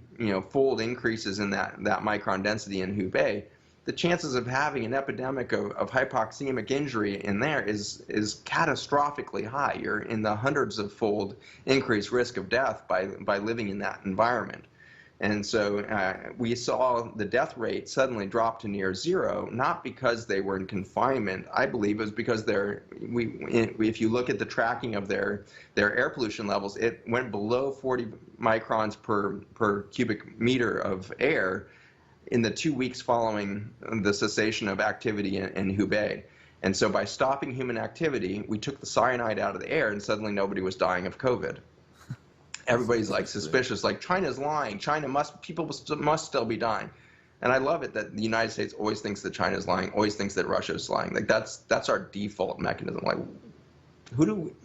fold increases in that micron density in Hubei, the chances of having an epidemic of hypoxemic injury in there is catastrophically high. You're in the hundreds of fold increased risk of death by living in that environment. And so we saw the death rate suddenly drop to near zero, not because they were in confinement. I believe it was because if you look at the tracking of their air pollution levels, it went below 40 microns per cubic meter of air in the 2 weeks following the cessation of activity in Hubei. And so by stopping human activity, we took the cyanide out of the air, and suddenly nobody was dying of COVID. Everybody's like suspicious, like China's lying. People must still be dying. And I love it that the United States always thinks that China's lying, always thinks that Russia's lying. Like that's our default mechanism. Like, who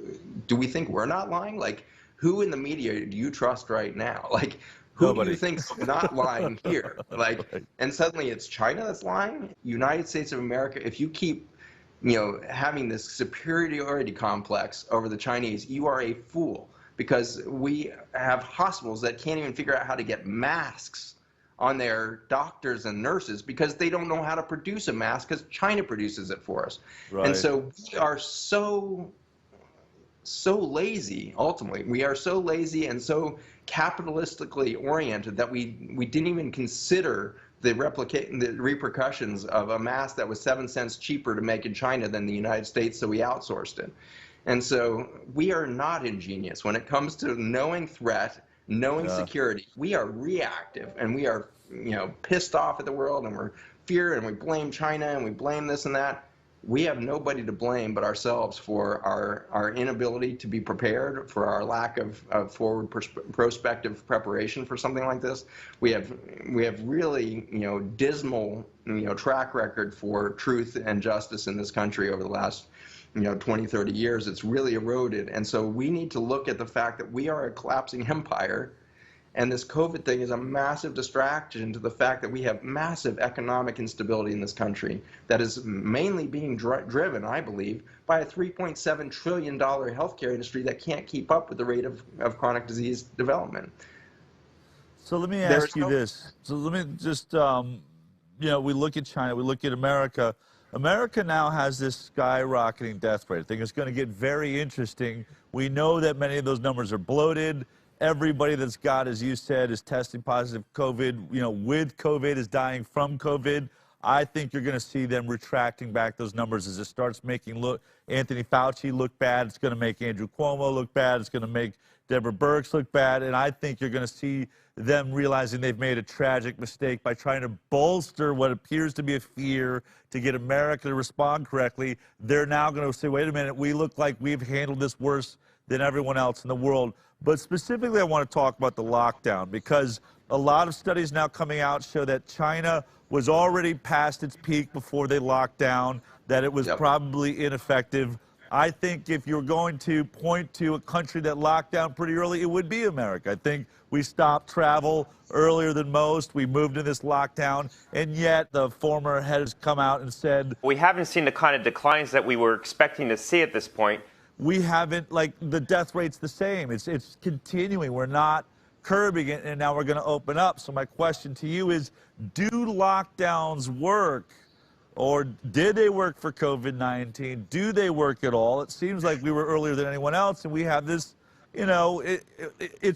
do we think we're not lying? Like, who in the media do you trust right now? Like, who do you think's not lying here? Like, and suddenly it's China that's lying? United States of America, if you keep having this superiority complex over the Chinese, you are a fool. Because we have hospitals that can't even figure out how to get masks on their doctors and nurses because they don't know how to produce a mask because China produces it for us. Right. And so we are so lazy, ultimately. We are so lazy and so capitalistically oriented that we didn't even consider the repercussions of a mask that was 7 cents cheaper to make in China than the United States, so we outsourced it. And so we are not ingenious when it comes to knowing threat, knowing security. We are reactive, and we are, pissed off at the world, and we're feared, and we blame China, and we blame this and that. We have nobody to blame but ourselves for our inability to be prepared, for our lack of forward prospective preparation for something like this. We have really dismal track record for truth and justice in this country over the last 20, 30 years. It's really eroded. And so we need to look at the fact that we are a collapsing empire, and this COVID thing is a massive distraction to the fact that we have massive economic instability in this country that is mainly being driven, I believe, by a $3.7 trillion healthcare industry that can't keep up with the rate of chronic disease development. So let me ask you this. So let me just, we look at China, we look at America. America now has this skyrocketing death rate. I think it's going to get very interesting. We know that many of those numbers are bloated. Everybody that's got, as you said, is testing positive COVID, with COVID, is dying from COVID. I think you're going to see them retracting back those numbers as it starts making Anthony Fauci look bad. It's going to make Andrew Cuomo look bad. It's going to make Deborah Birx look bad. And I think you're going to see them realizing they've made a tragic mistake by trying to bolster what appears to be a fear to get America to respond correctly. They're now going to say, wait a minute, we look like we've handled this worse than everyone else in the world. But specifically, I want to talk about the lockdown, because a lot of studies now coming out show that China was already past its peak before they locked down, that it was probably ineffective. I think if you're going to point to a country that locked down pretty early, it would be America. I think we stopped travel earlier than most. We moved in this lockdown, and yet the former head has come out and said, we haven't seen the kind of declines that we were expecting to see at this point. We haven't, like, the death rate's the same. It's continuing. We're not curbing it, and now we're going to open up. So my question to you is, do lockdowns work? Or did they work for COVID-19? Do they work at all? It seems like we were earlier than anyone else, and we have this,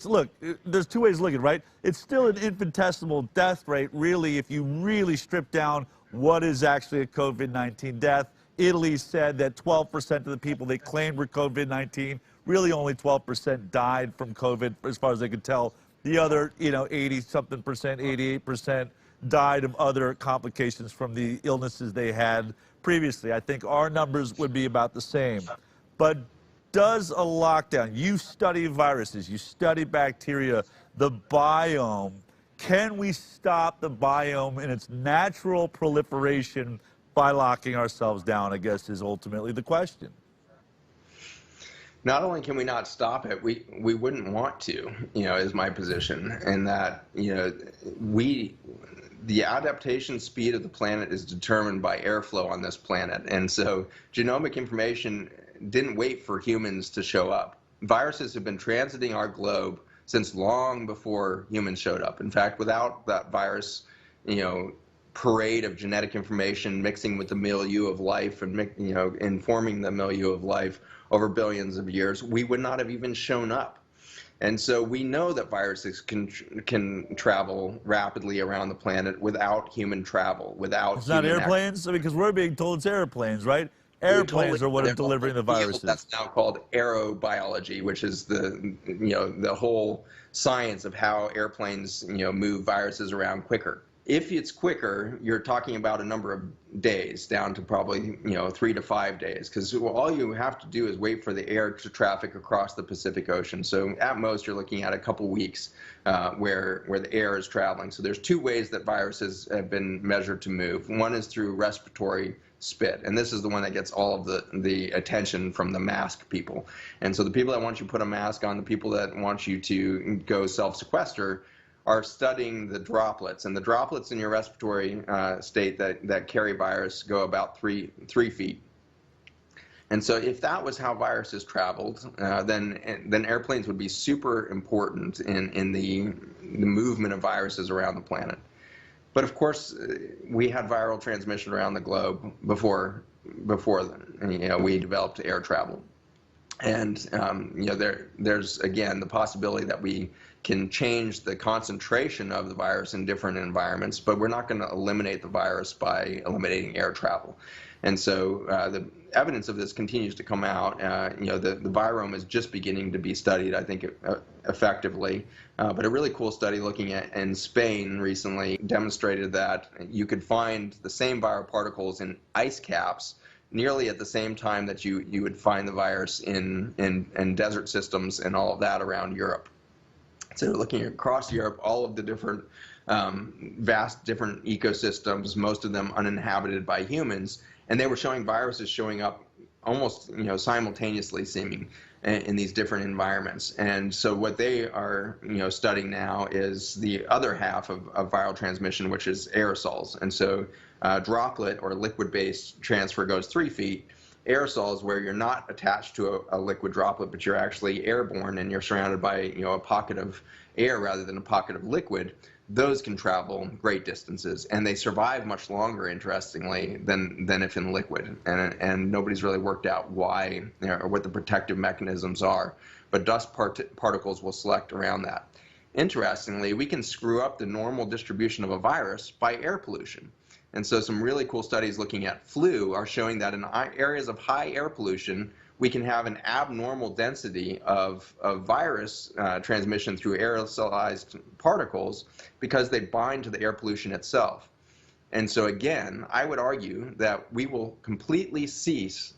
look, there's two ways to look at it, right? It's still an infinitesimal death rate, really, if you really strip down what is actually a COVID-19 death. Italy said that 12% of the people they claimed were COVID-19, really only 12% died from COVID, as far as they could tell. The other, 80-something percent, 88%, died of other complications from the illnesses they had previously. I think our numbers would be about the same. But does a lockdown, you study viruses, you study bacteria, the biome, can we stop the biome in its natural proliferation by locking ourselves down, I guess, is ultimately the question. Not only can we not stop it, we wouldn't want to, is my position. And that, the adaptation speed of the planet is determined by airflow on this planet. And so genomic information didn't wait for humans to show up. Viruses have been transiting our globe since long before humans showed up. In fact, without that virus, parade of genetic information mixing with the milieu of life and, informing the milieu of life over billions of years, we would not have even shown up. And so we know that viruses can travel rapidly around the planet without human travel, without It's not airplanes? Because we're being told it's airplanes, right? Airplanes are what are delivering the viruses. That's now called aerobiology, which is the whole science of how airplanes move viruses around quicker. If it's quicker, you're talking about a number of days, down to probably 3 to 5 days, because all you have to do is wait for the air to traffic across the Pacific Ocean. So at most, you're looking at a couple weeks where the air is traveling. So there's two ways that viruses have been measured to move. One is through respiratory spit, and this is the one that gets all of the attention from the mask people. And so the people that want you to put a mask on, the people that want you to go self-sequester, are studying the droplets, and the droplets in your respiratory state that carry virus go about three feet. And so if that was how viruses traveled, then airplanes would be super important in the movement of viruses around the planet. But of course, we had viral transmission around the globe before we developed air travel. And there's again the possibility that we can change the concentration of the virus in different environments, but we're not going to eliminate the virus by eliminating air travel. And so the evidence of this continues to come out. The virome is just beginning to be studied, I think, effectively. But a really cool study looking at in Spain recently demonstrated that you could find the same viral particles in ice caps nearly at the same time that you would find the virus in desert systems and all of that around Europe. So looking across Europe, all of the different vast different ecosystems, most of them uninhabited by humans, and they were showing viruses showing up almost simultaneously seeming in these different environments. And so what they are studying now is the other half of viral transmission, which is aerosols. And so droplet or liquid-based transfer goes 3 feet. Aerosols, where you're not attached to a liquid droplet, but you're actually airborne and you're surrounded by a pocket of air rather than a pocket of liquid, those can travel great distances, and they survive much longer, interestingly, than if in liquid. And nobody's really worked out why or what the protective mechanisms are, but dust particles will select around that. Interestingly, we can screw up the normal distribution of a virus by air pollution. And so some really cool studies looking at flu are showing that in areas of high air pollution, we can have an abnormal density of virus transmission through aerosolized particles because they bind to the air pollution itself. And so again, I would argue that we will completely cease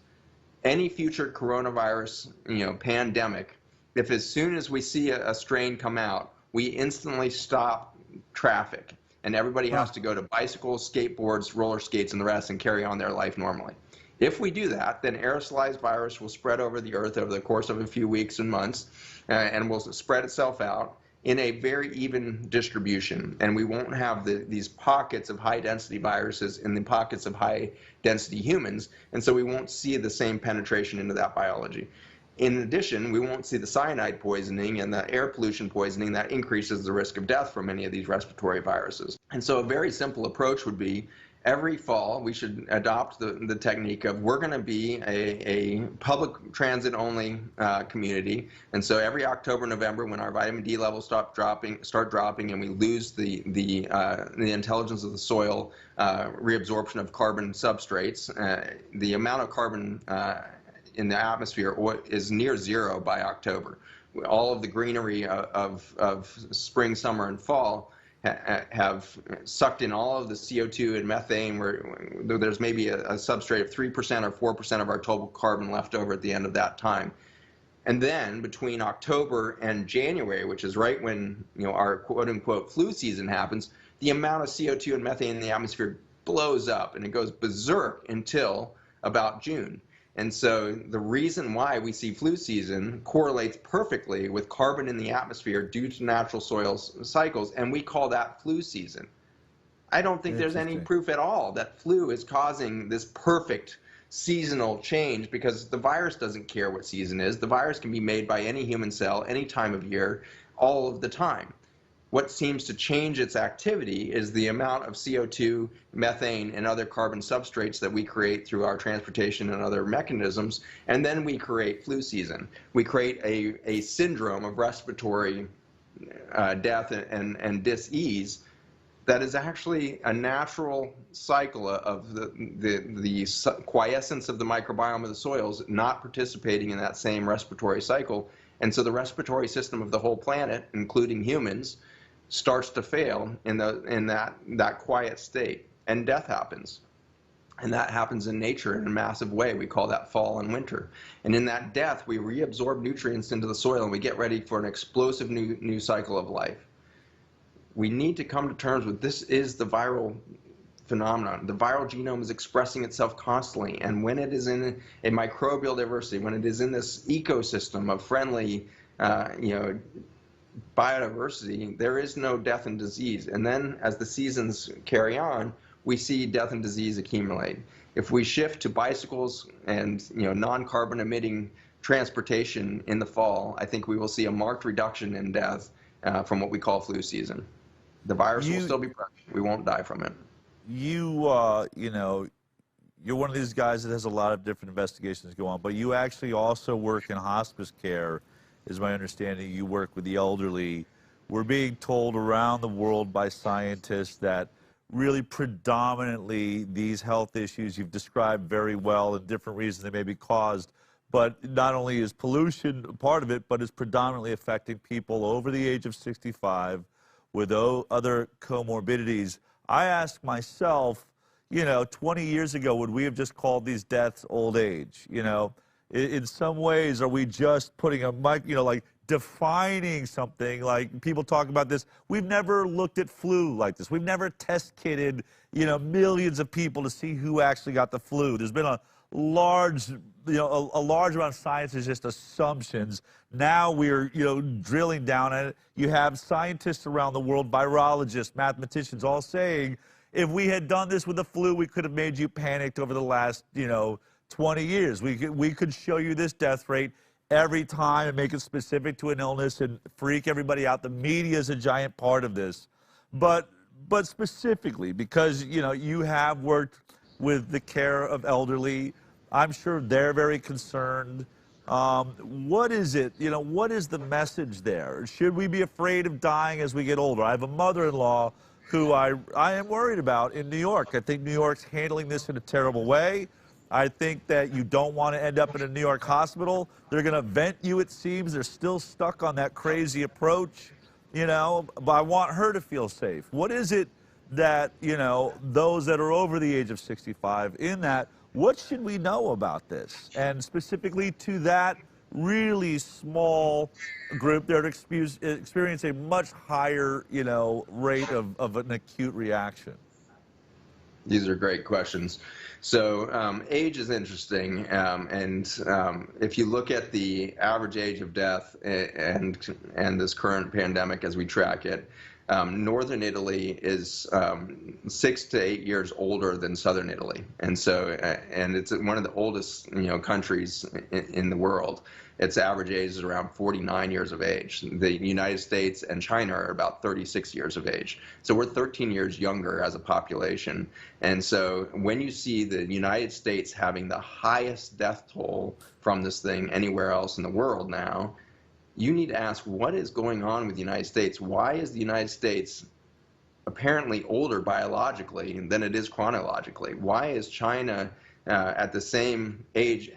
any future coronavirus pandemic if as soon as we see a strain come out, we instantly stop traffic. And everybody has to go to bicycles, skateboards, roller skates, and the rest and carry on their life normally. If we do that, then aerosolized virus will spread over the earth over the course of a few weeks and months and will spread itself out in a very even distribution. And we won't have these pockets of high-density viruses in the pockets of high-density humans, and so we won't see the same penetration into that biology. In addition, we won't see the cyanide poisoning and the air pollution poisoning that increases the risk of death from many of these respiratory viruses. And so a very simple approach would be every fall we should adopt the technique of we're going to be a public transit only community. And so every October, November, when our vitamin D levels start dropping and we lose the intelligence of the soil, reabsorption of carbon substrates, the amount of carbon in the atmosphere is near zero by October. All of the greenery of spring, summer, and fall have sucked in all of the CO2 and methane, where there's maybe a substrate of 3% or 4% of our total carbon left over at the end of that time. And then between October and January, which is right when our quote-unquote flu season happens, the amount of CO2 and methane in the atmosphere blows up, and it goes berserk until about June. And so the reason why we see flu season correlates perfectly with carbon in the atmosphere due to natural soil cycles, and we call that flu season. I don't think there's any proof at all that flu is causing this perfect seasonal change, because the virus doesn't care what season is. The virus can be made by any human cell, any time of year, all of the time. What seems to change its activity is the amount of CO2, methane, and other carbon substrates that we create through our transportation and other mechanisms, and then we create flu season. We create a syndrome of respiratory death and dis-ease that is actually a natural cycle of the quiescence of the microbiome of the soils not participating in that same respiratory cycle. And so the respiratory system of the whole planet, including humans, starts to fail in that quiet state, and death happens. And that happens in nature in a massive way. We call that fall and winter. And in that death, we reabsorb nutrients into the soil, and we get ready for an explosive new cycle of life. We need to come to terms with this is the viral phenomenon. The viral genome is expressing itself constantly, and when it is in a microbial diversity, when it is in this ecosystem of friendly, biodiversity, there is no death and disease. And then as the seasons carry on, we see death and disease accumulate. If we shift to bicycles and non-carbon emitting transportation in the fall, I think we will see a marked reduction in death from what we call flu season. The virus will still be present. We won't die from it. You're one of these guys that has a lot of different investigations go on, but you actually also work in hospice care, is my understanding. You work with the elderly. We're being told around the world by scientists that really predominantly these health issues you've described very well, and different reasons they may be caused, but not only is pollution part of it, but it's predominantly affecting people over the age of 65 with other comorbidities. I ask myself, 20 years ago, would we have just called these deaths old age? In some ways, are we just putting a mic, like defining something? Like people talk about this. We've never looked at flu like this. We've never test kitted, millions of people to see who actually got the flu. There's been a large, a large amount of science is just assumptions. Now we're, drilling down at it. You have scientists around the world, virologists, mathematicians, all saying, if we had done this with the flu, we could have made you panicked over the last, 20 years. We could show you this death rate every time and make it specific to an illness and freak everybody out. The media is a giant part of this. But specifically, because, you have worked with the care of elderly, I'm sure they're very concerned. What is it, what is the message there? Should we be afraid of dying as we get older? I have a mother-in-law who I am worried about in New York. I think New York's handling this in a terrible way. I think that you don't want to end up in a New York hospital. They're going to vent you, it seems. They're still stuck on that crazy approach, but I want her to feel safe. What is it that, those that are over the age of 65 in that, what should we know about this? And specifically to that really small group that experience a much higher, rate of an acute reaction. These are great questions. So age is interesting, and if you look at the average age of death and this current pandemic as we track it, northern Italy is 6 to 8 years older than southern Italy, and so and it's one of the oldest countries in the world. Its average age is around 49 years of age. The United States and China are about 36 years of age. So we're 13 years younger as a population. And so when you see the United States having the highest death toll from this thing anywhere else in the world now, you need to ask, what is going on with the United States? Why is the United States apparently older biologically than it is chronologically? Why is China at the same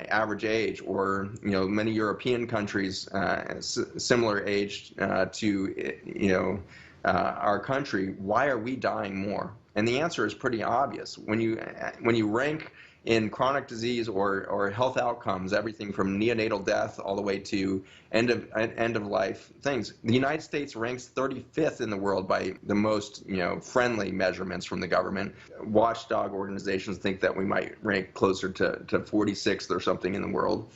average age, or many European countries similar age to our country, why are we dying more? And the answer is pretty obvious. When you rank in chronic disease or health outcomes, everything from neonatal death all the way to end of life things, the United States ranks 35th in the world by the most friendly measurements from the government. Watchdog organizations think that we might rank closer to 46th or something in the world.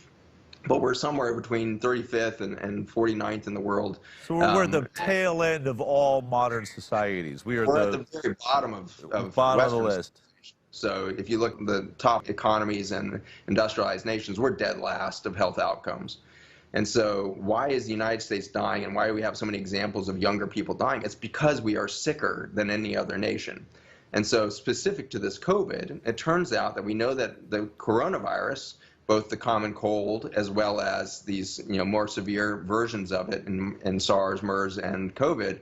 But we're somewhere between 35th and 49th in the world. So we're the tail end of all modern societies. We're at the very bottom of bottom Western of the list. So if you look at the top economies and industrialized nations, we're dead last of health outcomes. And so why is the United States dying, and why do we have so many examples of younger people dying? It's because we are sicker than any other nation. And so specific to this COVID, it turns out that we know that the coronavirus, both the common cold as well as these more severe versions of it in SARS, MERS, and COVID,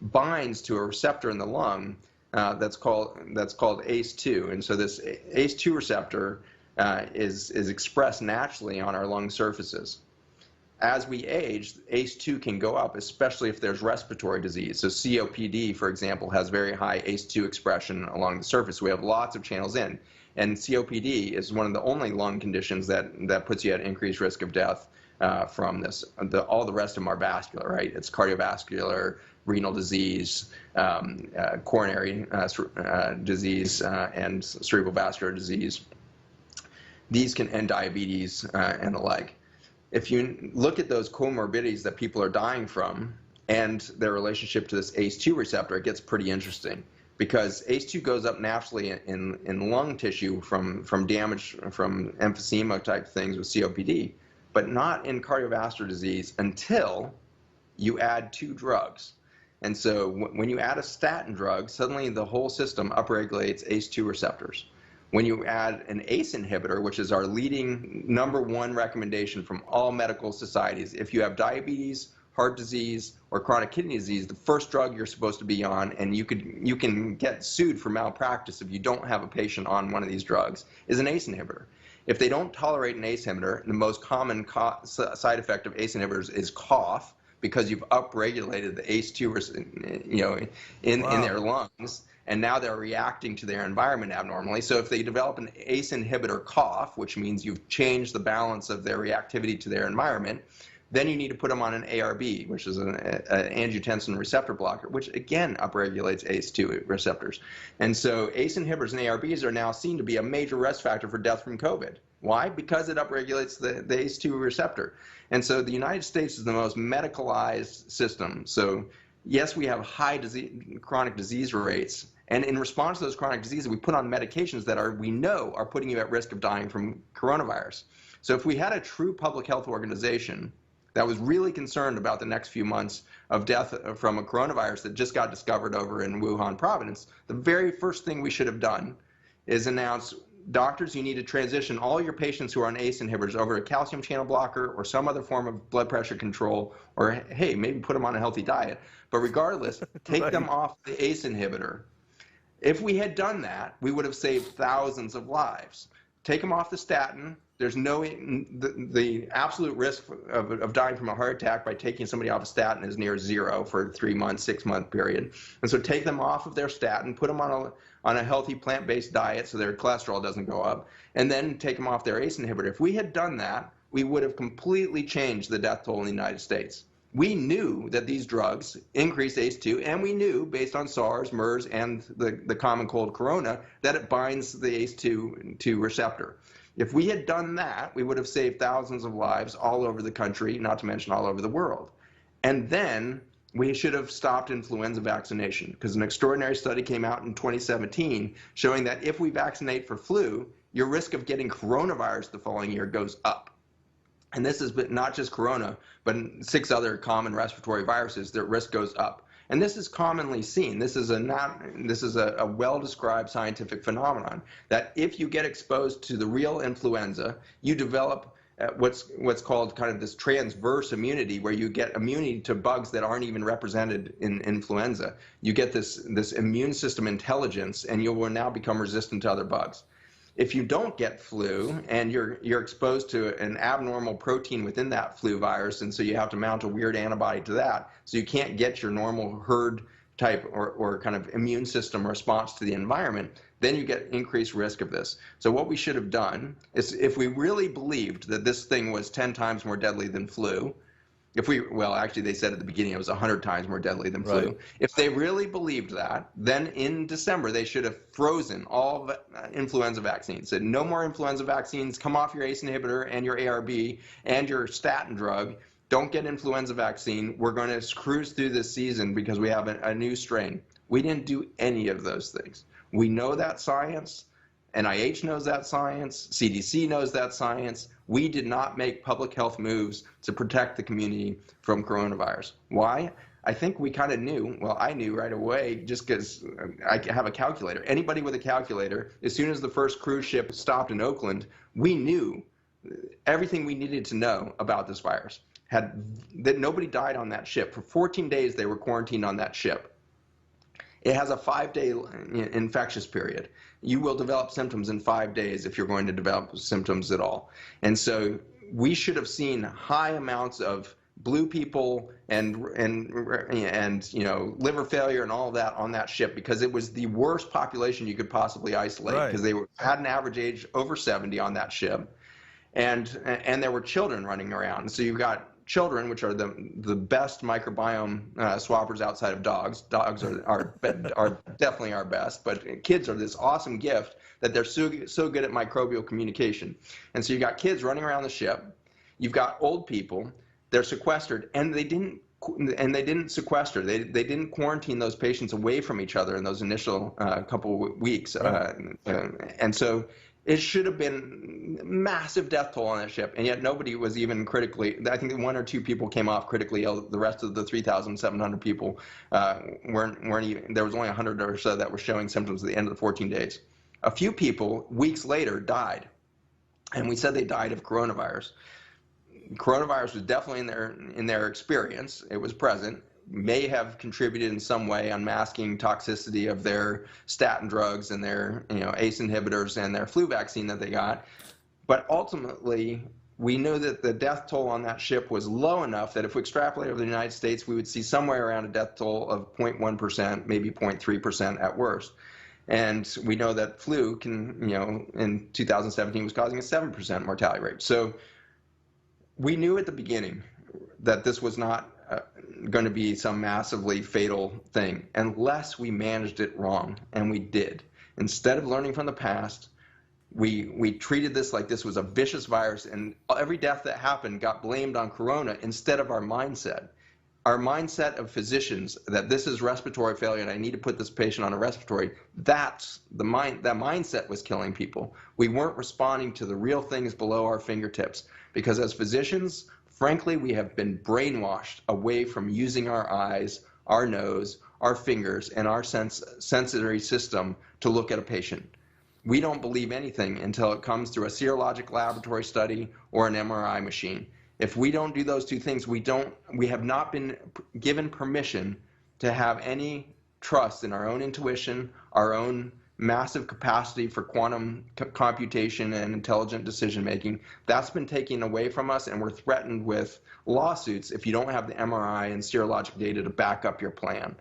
binds to a receptor in the lung that's called ACE2. And so this ACE2 receptor is expressed naturally on our lung surfaces. As we age, ACE2 can go up, especially if there's respiratory disease. So COPD, for example, has very high ACE2 expression along the surface. We have lots of channels in. And COPD is one of the only lung conditions that puts you at increased risk of death from this. All the rest of them are vascular, right? It's cardiovascular, renal disease, coronary disease, and cerebral vascular disease. These can end diabetes and the like. If you look at those comorbidities that people are dying from and their relationship to this ACE2 receptor, it gets pretty interesting. Because ACE2 goes up naturally in lung tissue from damage from emphysema type things with COPD, but not in cardiovascular disease until you add two drugs. And so when you add a statin drug, suddenly the whole system upregulates ACE2 receptors. When you add an ACE inhibitor, which is our leading #1 recommendation from all medical societies, if you have diabetes, heart disease, or chronic kidney disease, the first drug you're supposed to be on, and you can get sued for malpractice if you don't have a patient on one of these drugs, is an ACE inhibitor. If they don't tolerate an ACE inhibitor, the most common side effect of ACE inhibitors is cough, because you've upregulated the ACE2 in their lungs, and now they're reacting to their environment abnormally. So if they develop an ACE inhibitor cough, which means you've changed the balance of their reactivity to their environment, then you need to put them on an ARB, which is an angiotensin receptor blocker, which again upregulates ACE2 receptors. And so ACE inhibitors and ARBs are now seen to be a major risk factor for death from COVID. Why? Because it upregulates the ACE2 receptor. And so the United States is the most medicalized system. So yes, we have high chronic disease rates. And in response to those chronic diseases, we put on medications that we know are putting you at risk of dying from coronavirus. So if we had a true public health organization that was really concerned about the next few months of death from a coronavirus that just got discovered over in Wuhan province, the very first thing we should have done is announce, doctors, you need to transition all your patients who are on ACE inhibitors over a calcium channel blocker or some other form of blood pressure control, or hey, maybe put them on a healthy diet. But regardless, take them off the ACE inhibitor. If we had done that, we would have saved thousands of lives. Take them off the statin. There's the absolute risk of dying from a heart attack by taking somebody off a statin is near zero for a 3-month, 6-month period. And so take them off of their statin, put them on a healthy plant-based diet so their cholesterol doesn't go up, and then take them off their ACE inhibitor. If we had done that, we would have completely changed the death toll in the United States. We knew that these drugs increase ACE2, and we knew, based on SARS, MERS, and the common cold corona, that it binds the ACE2 receptor. If we had done that, we would have saved thousands of lives all over the country, not to mention all over the world. And then we should have stopped influenza vaccination, because an extraordinary study came out in 2017 showing that if we vaccinate for flu, your risk of getting coronavirus the following year goes up. And this is not just corona, but 6 other common respiratory viruses, their risk goes up. And this is commonly seen. This is a well-described scientific phenomenon, that if you get exposed to the real influenza, you develop what's called kind of this transverse immunity, where you get immunity to bugs that aren't even represented in influenza. You get this immune system intelligence, and you will now become resistant to other bugs. If you don't get flu and you're exposed to an abnormal protein within that flu virus, and so you have to mount a weird antibody to that, so you can't get your normal herd type or kind of immune system response to the environment, then you get increased risk of this. So what we should have done is, if we really believed that this thing was 10 times more deadly than flu, well, actually they said at the beginning it was 100 times more deadly than flu. Right. If they really believed that, then in December they should have frozen all influenza vaccines. Said no more influenza vaccines, come off your ACE inhibitor and your ARB and your statin drug. Don't get influenza vaccine. We're going to cruise through this season because we have a new strain. We didn't do any of those things. We know that science. NIH knows that science. CDC knows that science. We did not make public health moves to protect the community from coronavirus. Why? I think we kind of knew. Well, I knew right away just because I have a calculator. Anybody with a calculator, as soon as the first cruise ship stopped in Oakland, we knew everything we needed to know about this virus. That nobody died on that ship. For 14 days, they were quarantined on that ship. It has a 5-day infectious period. You will develop symptoms in 5 days if you're going to develop symptoms at all. And so we should have seen high amounts of blue people and liver failure and all of that on that ship, because it was the worst population you could possibly isolate, because they had an average age over 70 on that ship, and there were children running around. So you've got children, which are the best microbiome swappers outside of dogs. Dogs are definitely our best, but kids are this awesome gift that they're so good at microbial communication. And so you got kids running around the ship. You've got old people. They're sequestered, and they didn't sequester. They didn't quarantine those patients away from each other in those initial couple of weeks. And so it should have been massive death toll on that ship, and yet nobody was even critically. I think 1 or 2 people came off critically ill. The rest of the 3,700 people weren't even. There was only 100 or so that were showing symptoms at the end of the 14 days. A few people weeks later died, and we said they died of coronavirus. Coronavirus was definitely in their experience. It was present. May have contributed in some way, unmasking toxicity of their statin drugs and their ACE inhibitors and their flu vaccine that they got. But ultimately, we knew that the death toll on that ship was low enough that if we extrapolate over the United States, we would see somewhere around a death toll of 0.1%, maybe 0.3% at worst. And we know that flu can, in 2017 was causing a 7% mortality rate. So we knew at the beginning that this was not going to be some massively fatal thing unless we managed it wrong, and we did. Instead of learning from the past, we treated this like this was a vicious virus, and every death that happened got blamed on corona instead of our mindset. Our mindset of physicians that this is respiratory failure and I need to put this patient on a respiratory, that mindset was killing people. We weren't responding to the real things below our fingertips, because as physicians, frankly, we have been brainwashed away from using our eyes, our nose, our fingers, and our sensory system to look at a patient. We don't believe anything until it comes through a serologic laboratory study or an MRI machine. If we don't do those two things, we have not been given permission to have any trust in our own intuition, our own massive capacity for quantum computation and intelligent decision making. That's been taken away from us, and we're threatened with lawsuits if you don't have the MRI and serologic data to back up your plan.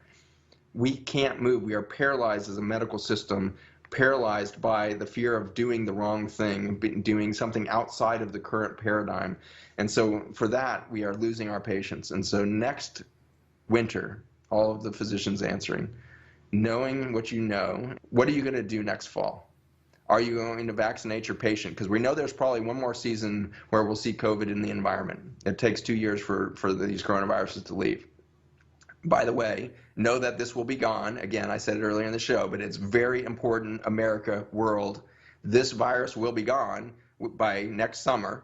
We can't move. We are paralyzed as a medical system, paralyzed by the fear of doing the wrong thing, doing something outside of the current paradigm. And so for that, we are losing our patients. And so next winter, all of the physicians answering, knowing what you know, what are you going to do next fall? Are you going to vaccinate your patient? Because we know there's probably one more season where we'll see COVID in the environment. It takes 2 years for these coronaviruses to leave. By the way, know that this will be gone. Again, I said it earlier in the show, but it's very important, America, world. This virus will be gone by next summer.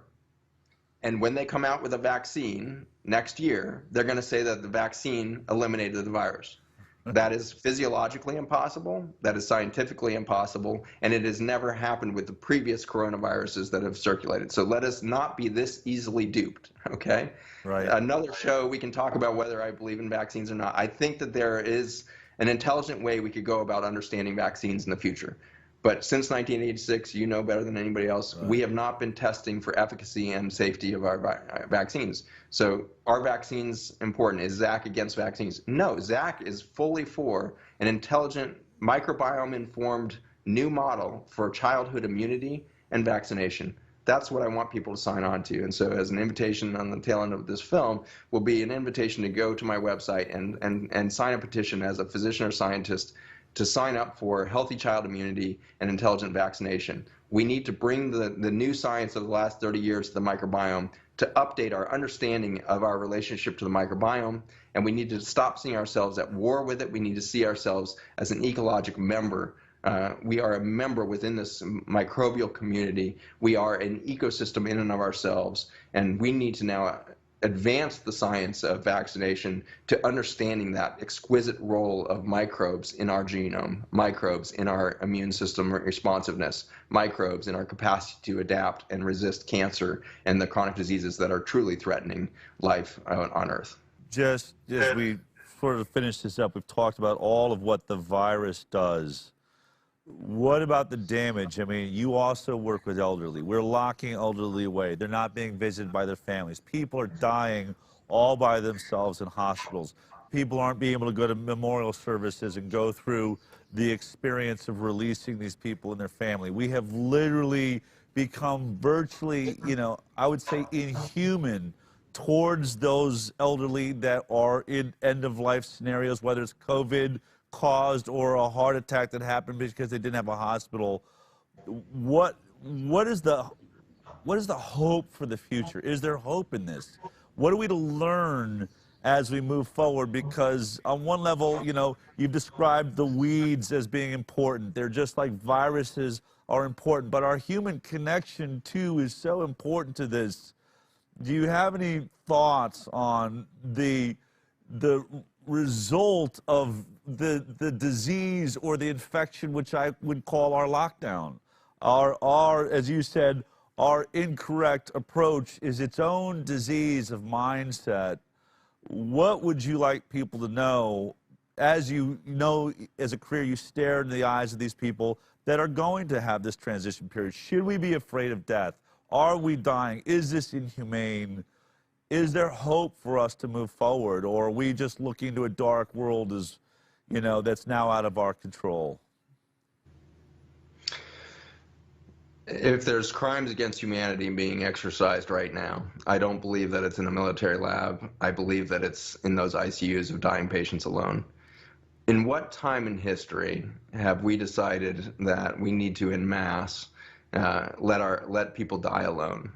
And when they come out with a vaccine next year, they're going to say that the vaccine eliminated the virus. That is physiologically impossible, that is scientifically impossible, and it has never happened with the previous coronaviruses that have circulated. So let us not be this easily duped, okay? Right. Another show, we can talk about whether I believe in vaccines or not. I think that there is an intelligent way we could go about understanding vaccines in the future. But since 1986, you know better than anybody else, Right. we have not been testing for efficacy and safety of our vaccines. So are vaccines important? Is Zach against vaccines? No, Zach is fully for an intelligent, microbiome-informed new model for childhood immunity and vaccination. That's what I want people to sign on to. And so as an invitation on the tail end of this film will be an invitation to go to my website and sign a petition as a physician or scientist to sign up for healthy child immunity and intelligent vaccination. We need to bring the new science of the last 30 years to the microbiome to update our understanding of our relationship to the microbiome, and we need to stop seeing ourselves at war with it. We need to see ourselves as an ecologic member. We are a member within this microbial community. We are an ecosystem in and of ourselves, and we need to now advance the science of vaccination to understanding that exquisite role of microbes in our genome, microbes in our immune system responsiveness, microbes in our capacity to adapt and resist cancer and the chronic diseases that are truly threatening life on Earth. Just as we sort of finish this up, we've talked about all of what the virus does. What about the damage? I mean, you also work with elderly. We're locking elderly away. They're not being visited by their families. People are dying all by themselves in hospitals. People aren't being able to go to memorial services and go through the experience of releasing these people and their family. We have literally become virtually, you know, I would say inhuman towards those elderly that are in end-of-life scenarios, whether it's COVID caused or a heart attack that happened because they didn't have a hospital. What is the hope for the future? Is there hope in this? What are we to learn as we move forward? Because on one level, you know, you've described the weeds as being important. They're just like viruses are important, but our human connection too is so important to this. Do you have any thoughts on the result of the disease or the infection, which I would call our lockdown? Our, as you said, our incorrect approach is its own disease of mindset. What would you like people to know, as you know, as a career, you stare into the eyes of these people that are going to have this transition period? Should we be afraid of death? Are we dying? Is this inhumane? Is there hope for us to move forward, or are we just looking to a dark world as, you know, that's now out of our control? If there's crimes against humanity being exercised right now, I don't believe that it's in a military lab. I believe that it's in those ICUs of dying patients alone. In what time in history have we decided that we need to en masse let people die alone?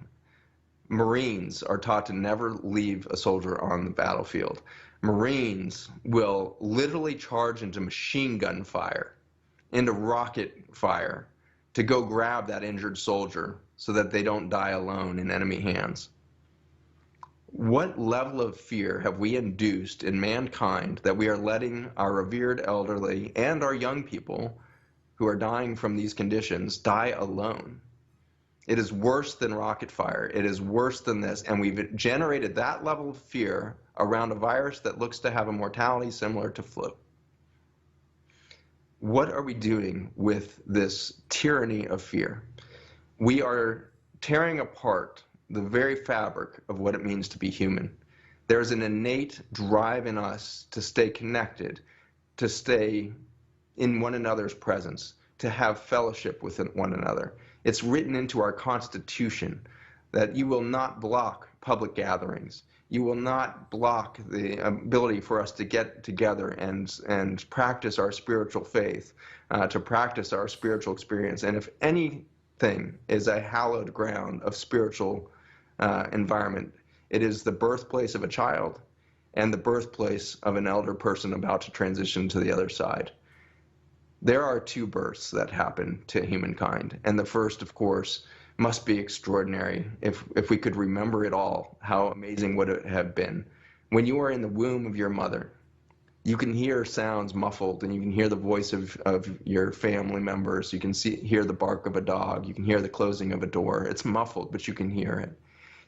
Marines are taught to never leave a soldier on the battlefield. Marines will literally charge into machine gun fire, into rocket fire, to go grab that injured soldier so that they don't die alone in enemy hands. What level of fear have we induced in mankind that we are letting our revered elderly and our young people who are dying from these conditions die alone? It is worse than rocket fire. It is worse than this. And we've generated that level of fear around a virus that looks to have a mortality similar to flu. What are we doing with this tyranny of fear? We are tearing apart the very fabric of what it means to be human. There's an innate drive in us to stay connected, to stay in one another's presence, to have fellowship with one another. It's written into our Constitution that you will not block public gatherings. You will not block the ability for us to get together and practice our spiritual faith, to practice our spiritual experience. And if anything is a hallowed ground of spiritual environment, it is the birthplace of a child and the birthplace of an elder person about to transition to the other side. There are two births that happen to humankind, and the first, of course, must be extraordinary. If we could remember it all, how amazing would it have been? When you are in the womb of your mother, you can hear sounds muffled, and you can hear the voice of your family members. You can hear the bark of a dog. You can hear the closing of a door. It's muffled, but you can hear it.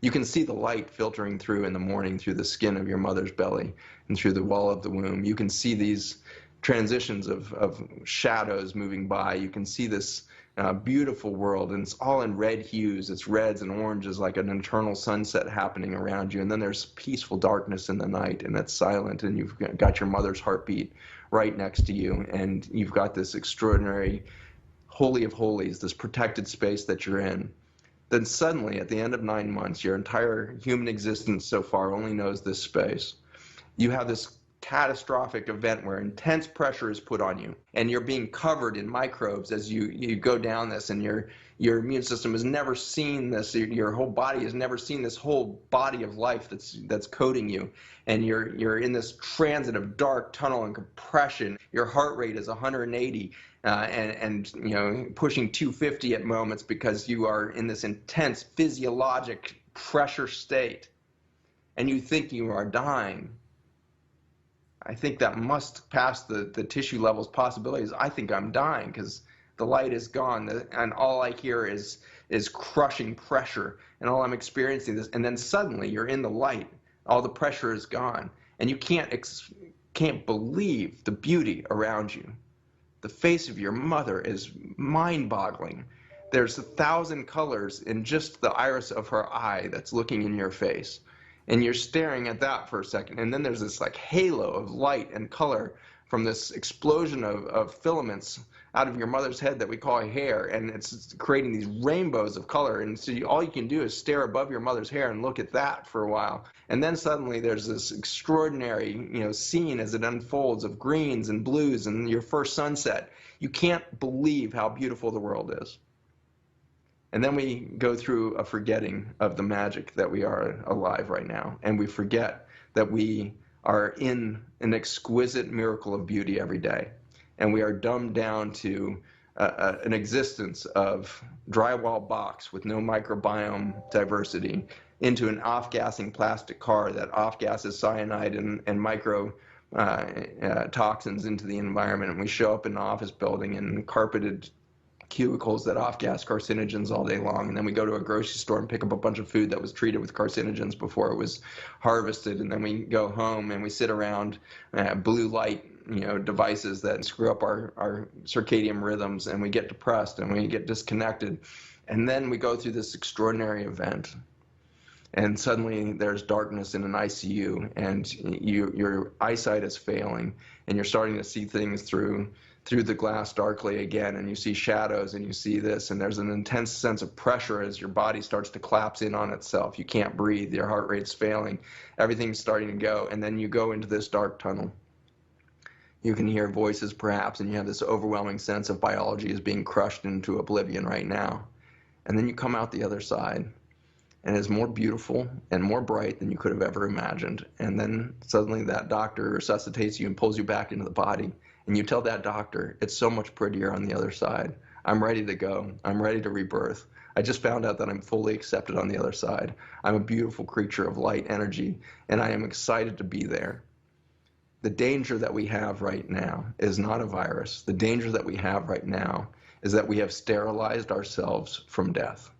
You can see the light filtering through in the morning through the skin of your mother's belly and through the wall of the womb. You can see these transitions of shadows moving by. You can see this beautiful world, and it's all in red hues. It's reds and oranges, like an eternal sunset happening around you. And then there's peaceful darkness in the night, and it's silent, and you've got your mother's heartbeat right next to you, and you've got this extraordinary holy of holies, this protected space that you're in. Then suddenly, at the end of 9 months, your entire human existence so far only knows this space. You have this catastrophic event where intense pressure is put on you, and you're being covered in microbes as you go down this, and your immune system has never seen this. Your whole body has never seen this whole body of life that's coating you, and you're in this transit of dark tunnel and compression. Your heart rate is 180 and pushing 250 at moments, because you are in this intense physiologic pressure state, and you think you are dying. I think that must pass the tissue level's possibilities. I think I'm dying because the light is gone, and all I hear is crushing pressure, and all I'm experiencing is, and then suddenly you're in the light, all the pressure is gone, and you can't believe the beauty around you. The face of your mother is mind-boggling. There's 1,000 colors in just the iris of her eye that's looking in your face. And you're staring at that for a second, and then there's this like halo of light and color from this explosion of filaments out of your mother's head that we call hair, and it's creating these rainbows of color. And so all you can do is stare above your mother's hair and look at that for a while. And then suddenly there's this extraordinary scene as it unfolds of greens and blues and your first sunset. You can't believe how beautiful the world is. And then we go through a forgetting of the magic that we are alive right now. And we forget that we are in an exquisite miracle of beauty every day. And we are dumbed down to an existence of drywall box with no microbiome diversity into an off-gassing plastic car that off-gasses cyanide and micro toxins into the environment. And we show up in an office building in carpeted cubicles that off-gas carcinogens all day long, and then we go to a grocery store and pick up a bunch of food that was treated with carcinogens before it was harvested, and then we go home and we sit around blue light devices that screw up our circadian rhythms, and we get depressed and we get disconnected. And then we go through this extraordinary event, and suddenly there's darkness in an ICU, and your eyesight is failing, and you're starting to see things through the glass darkly again, and you see shadows, and you see this, and there's an intense sense of pressure as your body starts to collapse in on itself. You can't breathe, your heart rate's failing, everything's starting to go, and then you go into this dark tunnel. You can hear voices perhaps, and you have this overwhelming sense of biology is being crushed into oblivion right now. And then you come out the other side, and it's more beautiful and more bright than you could have ever imagined. And then suddenly that doctor resuscitates you and pulls you back into the body. And you tell that doctor, it's so much prettier on the other side. I'm ready to go. I'm ready to rebirth. I just found out that I'm fully accepted on the other side. I'm a beautiful creature of light energy, and I am excited to be there. The danger that we have right now is not a virus. The danger that we have right now is that we have sterilized ourselves from death.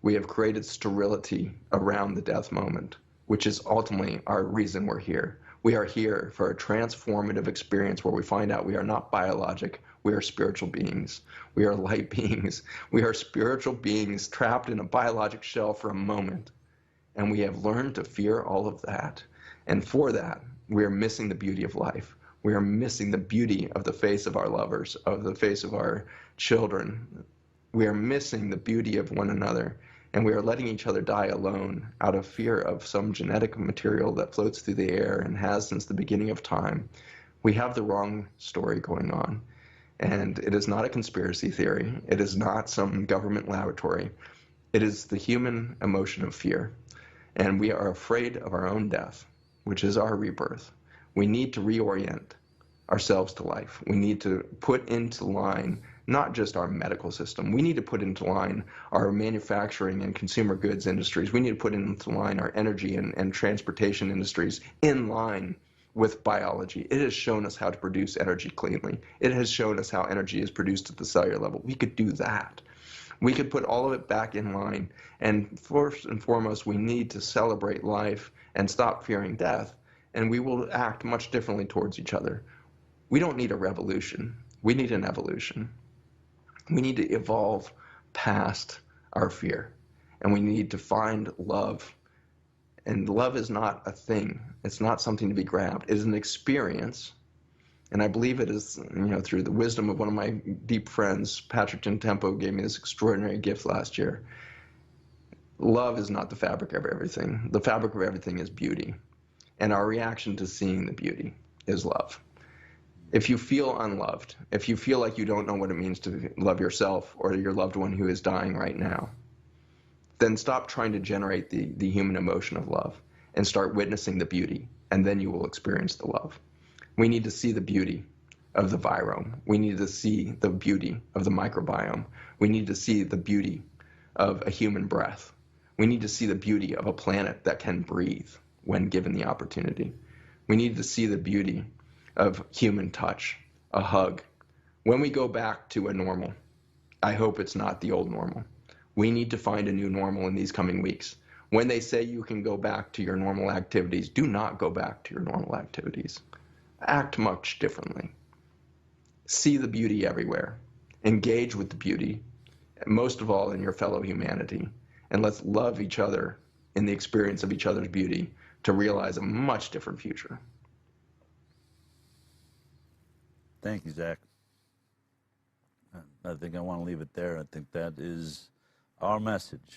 We have created sterility around the death moment, which is ultimately our reason we're here. We are here for a transformative experience where we find out we are not biologic, we are spiritual beings. We are light beings. We are spiritual beings trapped in a biologic shell for a moment. And we have learned to fear all of that. And for that, we are missing the beauty of life. We are missing the beauty of the face of our lovers, of the face of our children. We are missing the beauty of one another. And we are letting each other die alone out of fear of some genetic material that floats through the air and has since the beginning of time. We have the wrong story going on. And it is not a conspiracy theory. It is not some government laboratory. It is the human emotion of fear. And we are afraid of our own death, which is our rebirth. We need to reorient ourselves to life. We need to put into line not just our medical system. We need to put into line our manufacturing and consumer goods industries. We need to put into line our energy and transportation industries in line with biology. It has shown us how to produce energy cleanly. It has shown us how energy is produced at the cellular level. We could do that. We could put all of it back in line. And first and foremost, we need to celebrate life and stop fearing death. And we will act much differently towards each other. We don't need a revolution. We need an evolution. We need to evolve past our fear, and we need to find love. And love is not a thing. It's not something to be grabbed. It is an experience. And I believe it is, through the wisdom of one of my deep friends, Patrick Gentempo gave me this extraordinary gift last year. Love is not the fabric of everything. The fabric of everything is beauty. And our reaction to seeing the beauty is love. If you feel unloved, if you feel like you don't know what it means to love yourself or your loved one who is dying right now, then stop trying to generate the human emotion of love and start witnessing the beauty, and then you will experience the love. We need to see the beauty of the virome. We need to see the beauty of the microbiome. We need to see the beauty of a human breath. We need to see the beauty of a planet that can breathe when given the opportunity. We need to see the beauty of human touch, a hug. When we go back to a normal, I hope it's not the old normal. We need to find a new normal in these coming weeks. When they say you can go back to your normal activities, do not go back to your normal activities. Act much differently. See the beauty everywhere. Engage with the beauty, most of all in your fellow humanity. And let's love each other in the experience of each other's beauty to realize a much different future. Thank you, Zach. I think I want to leave it there. I think that is our message.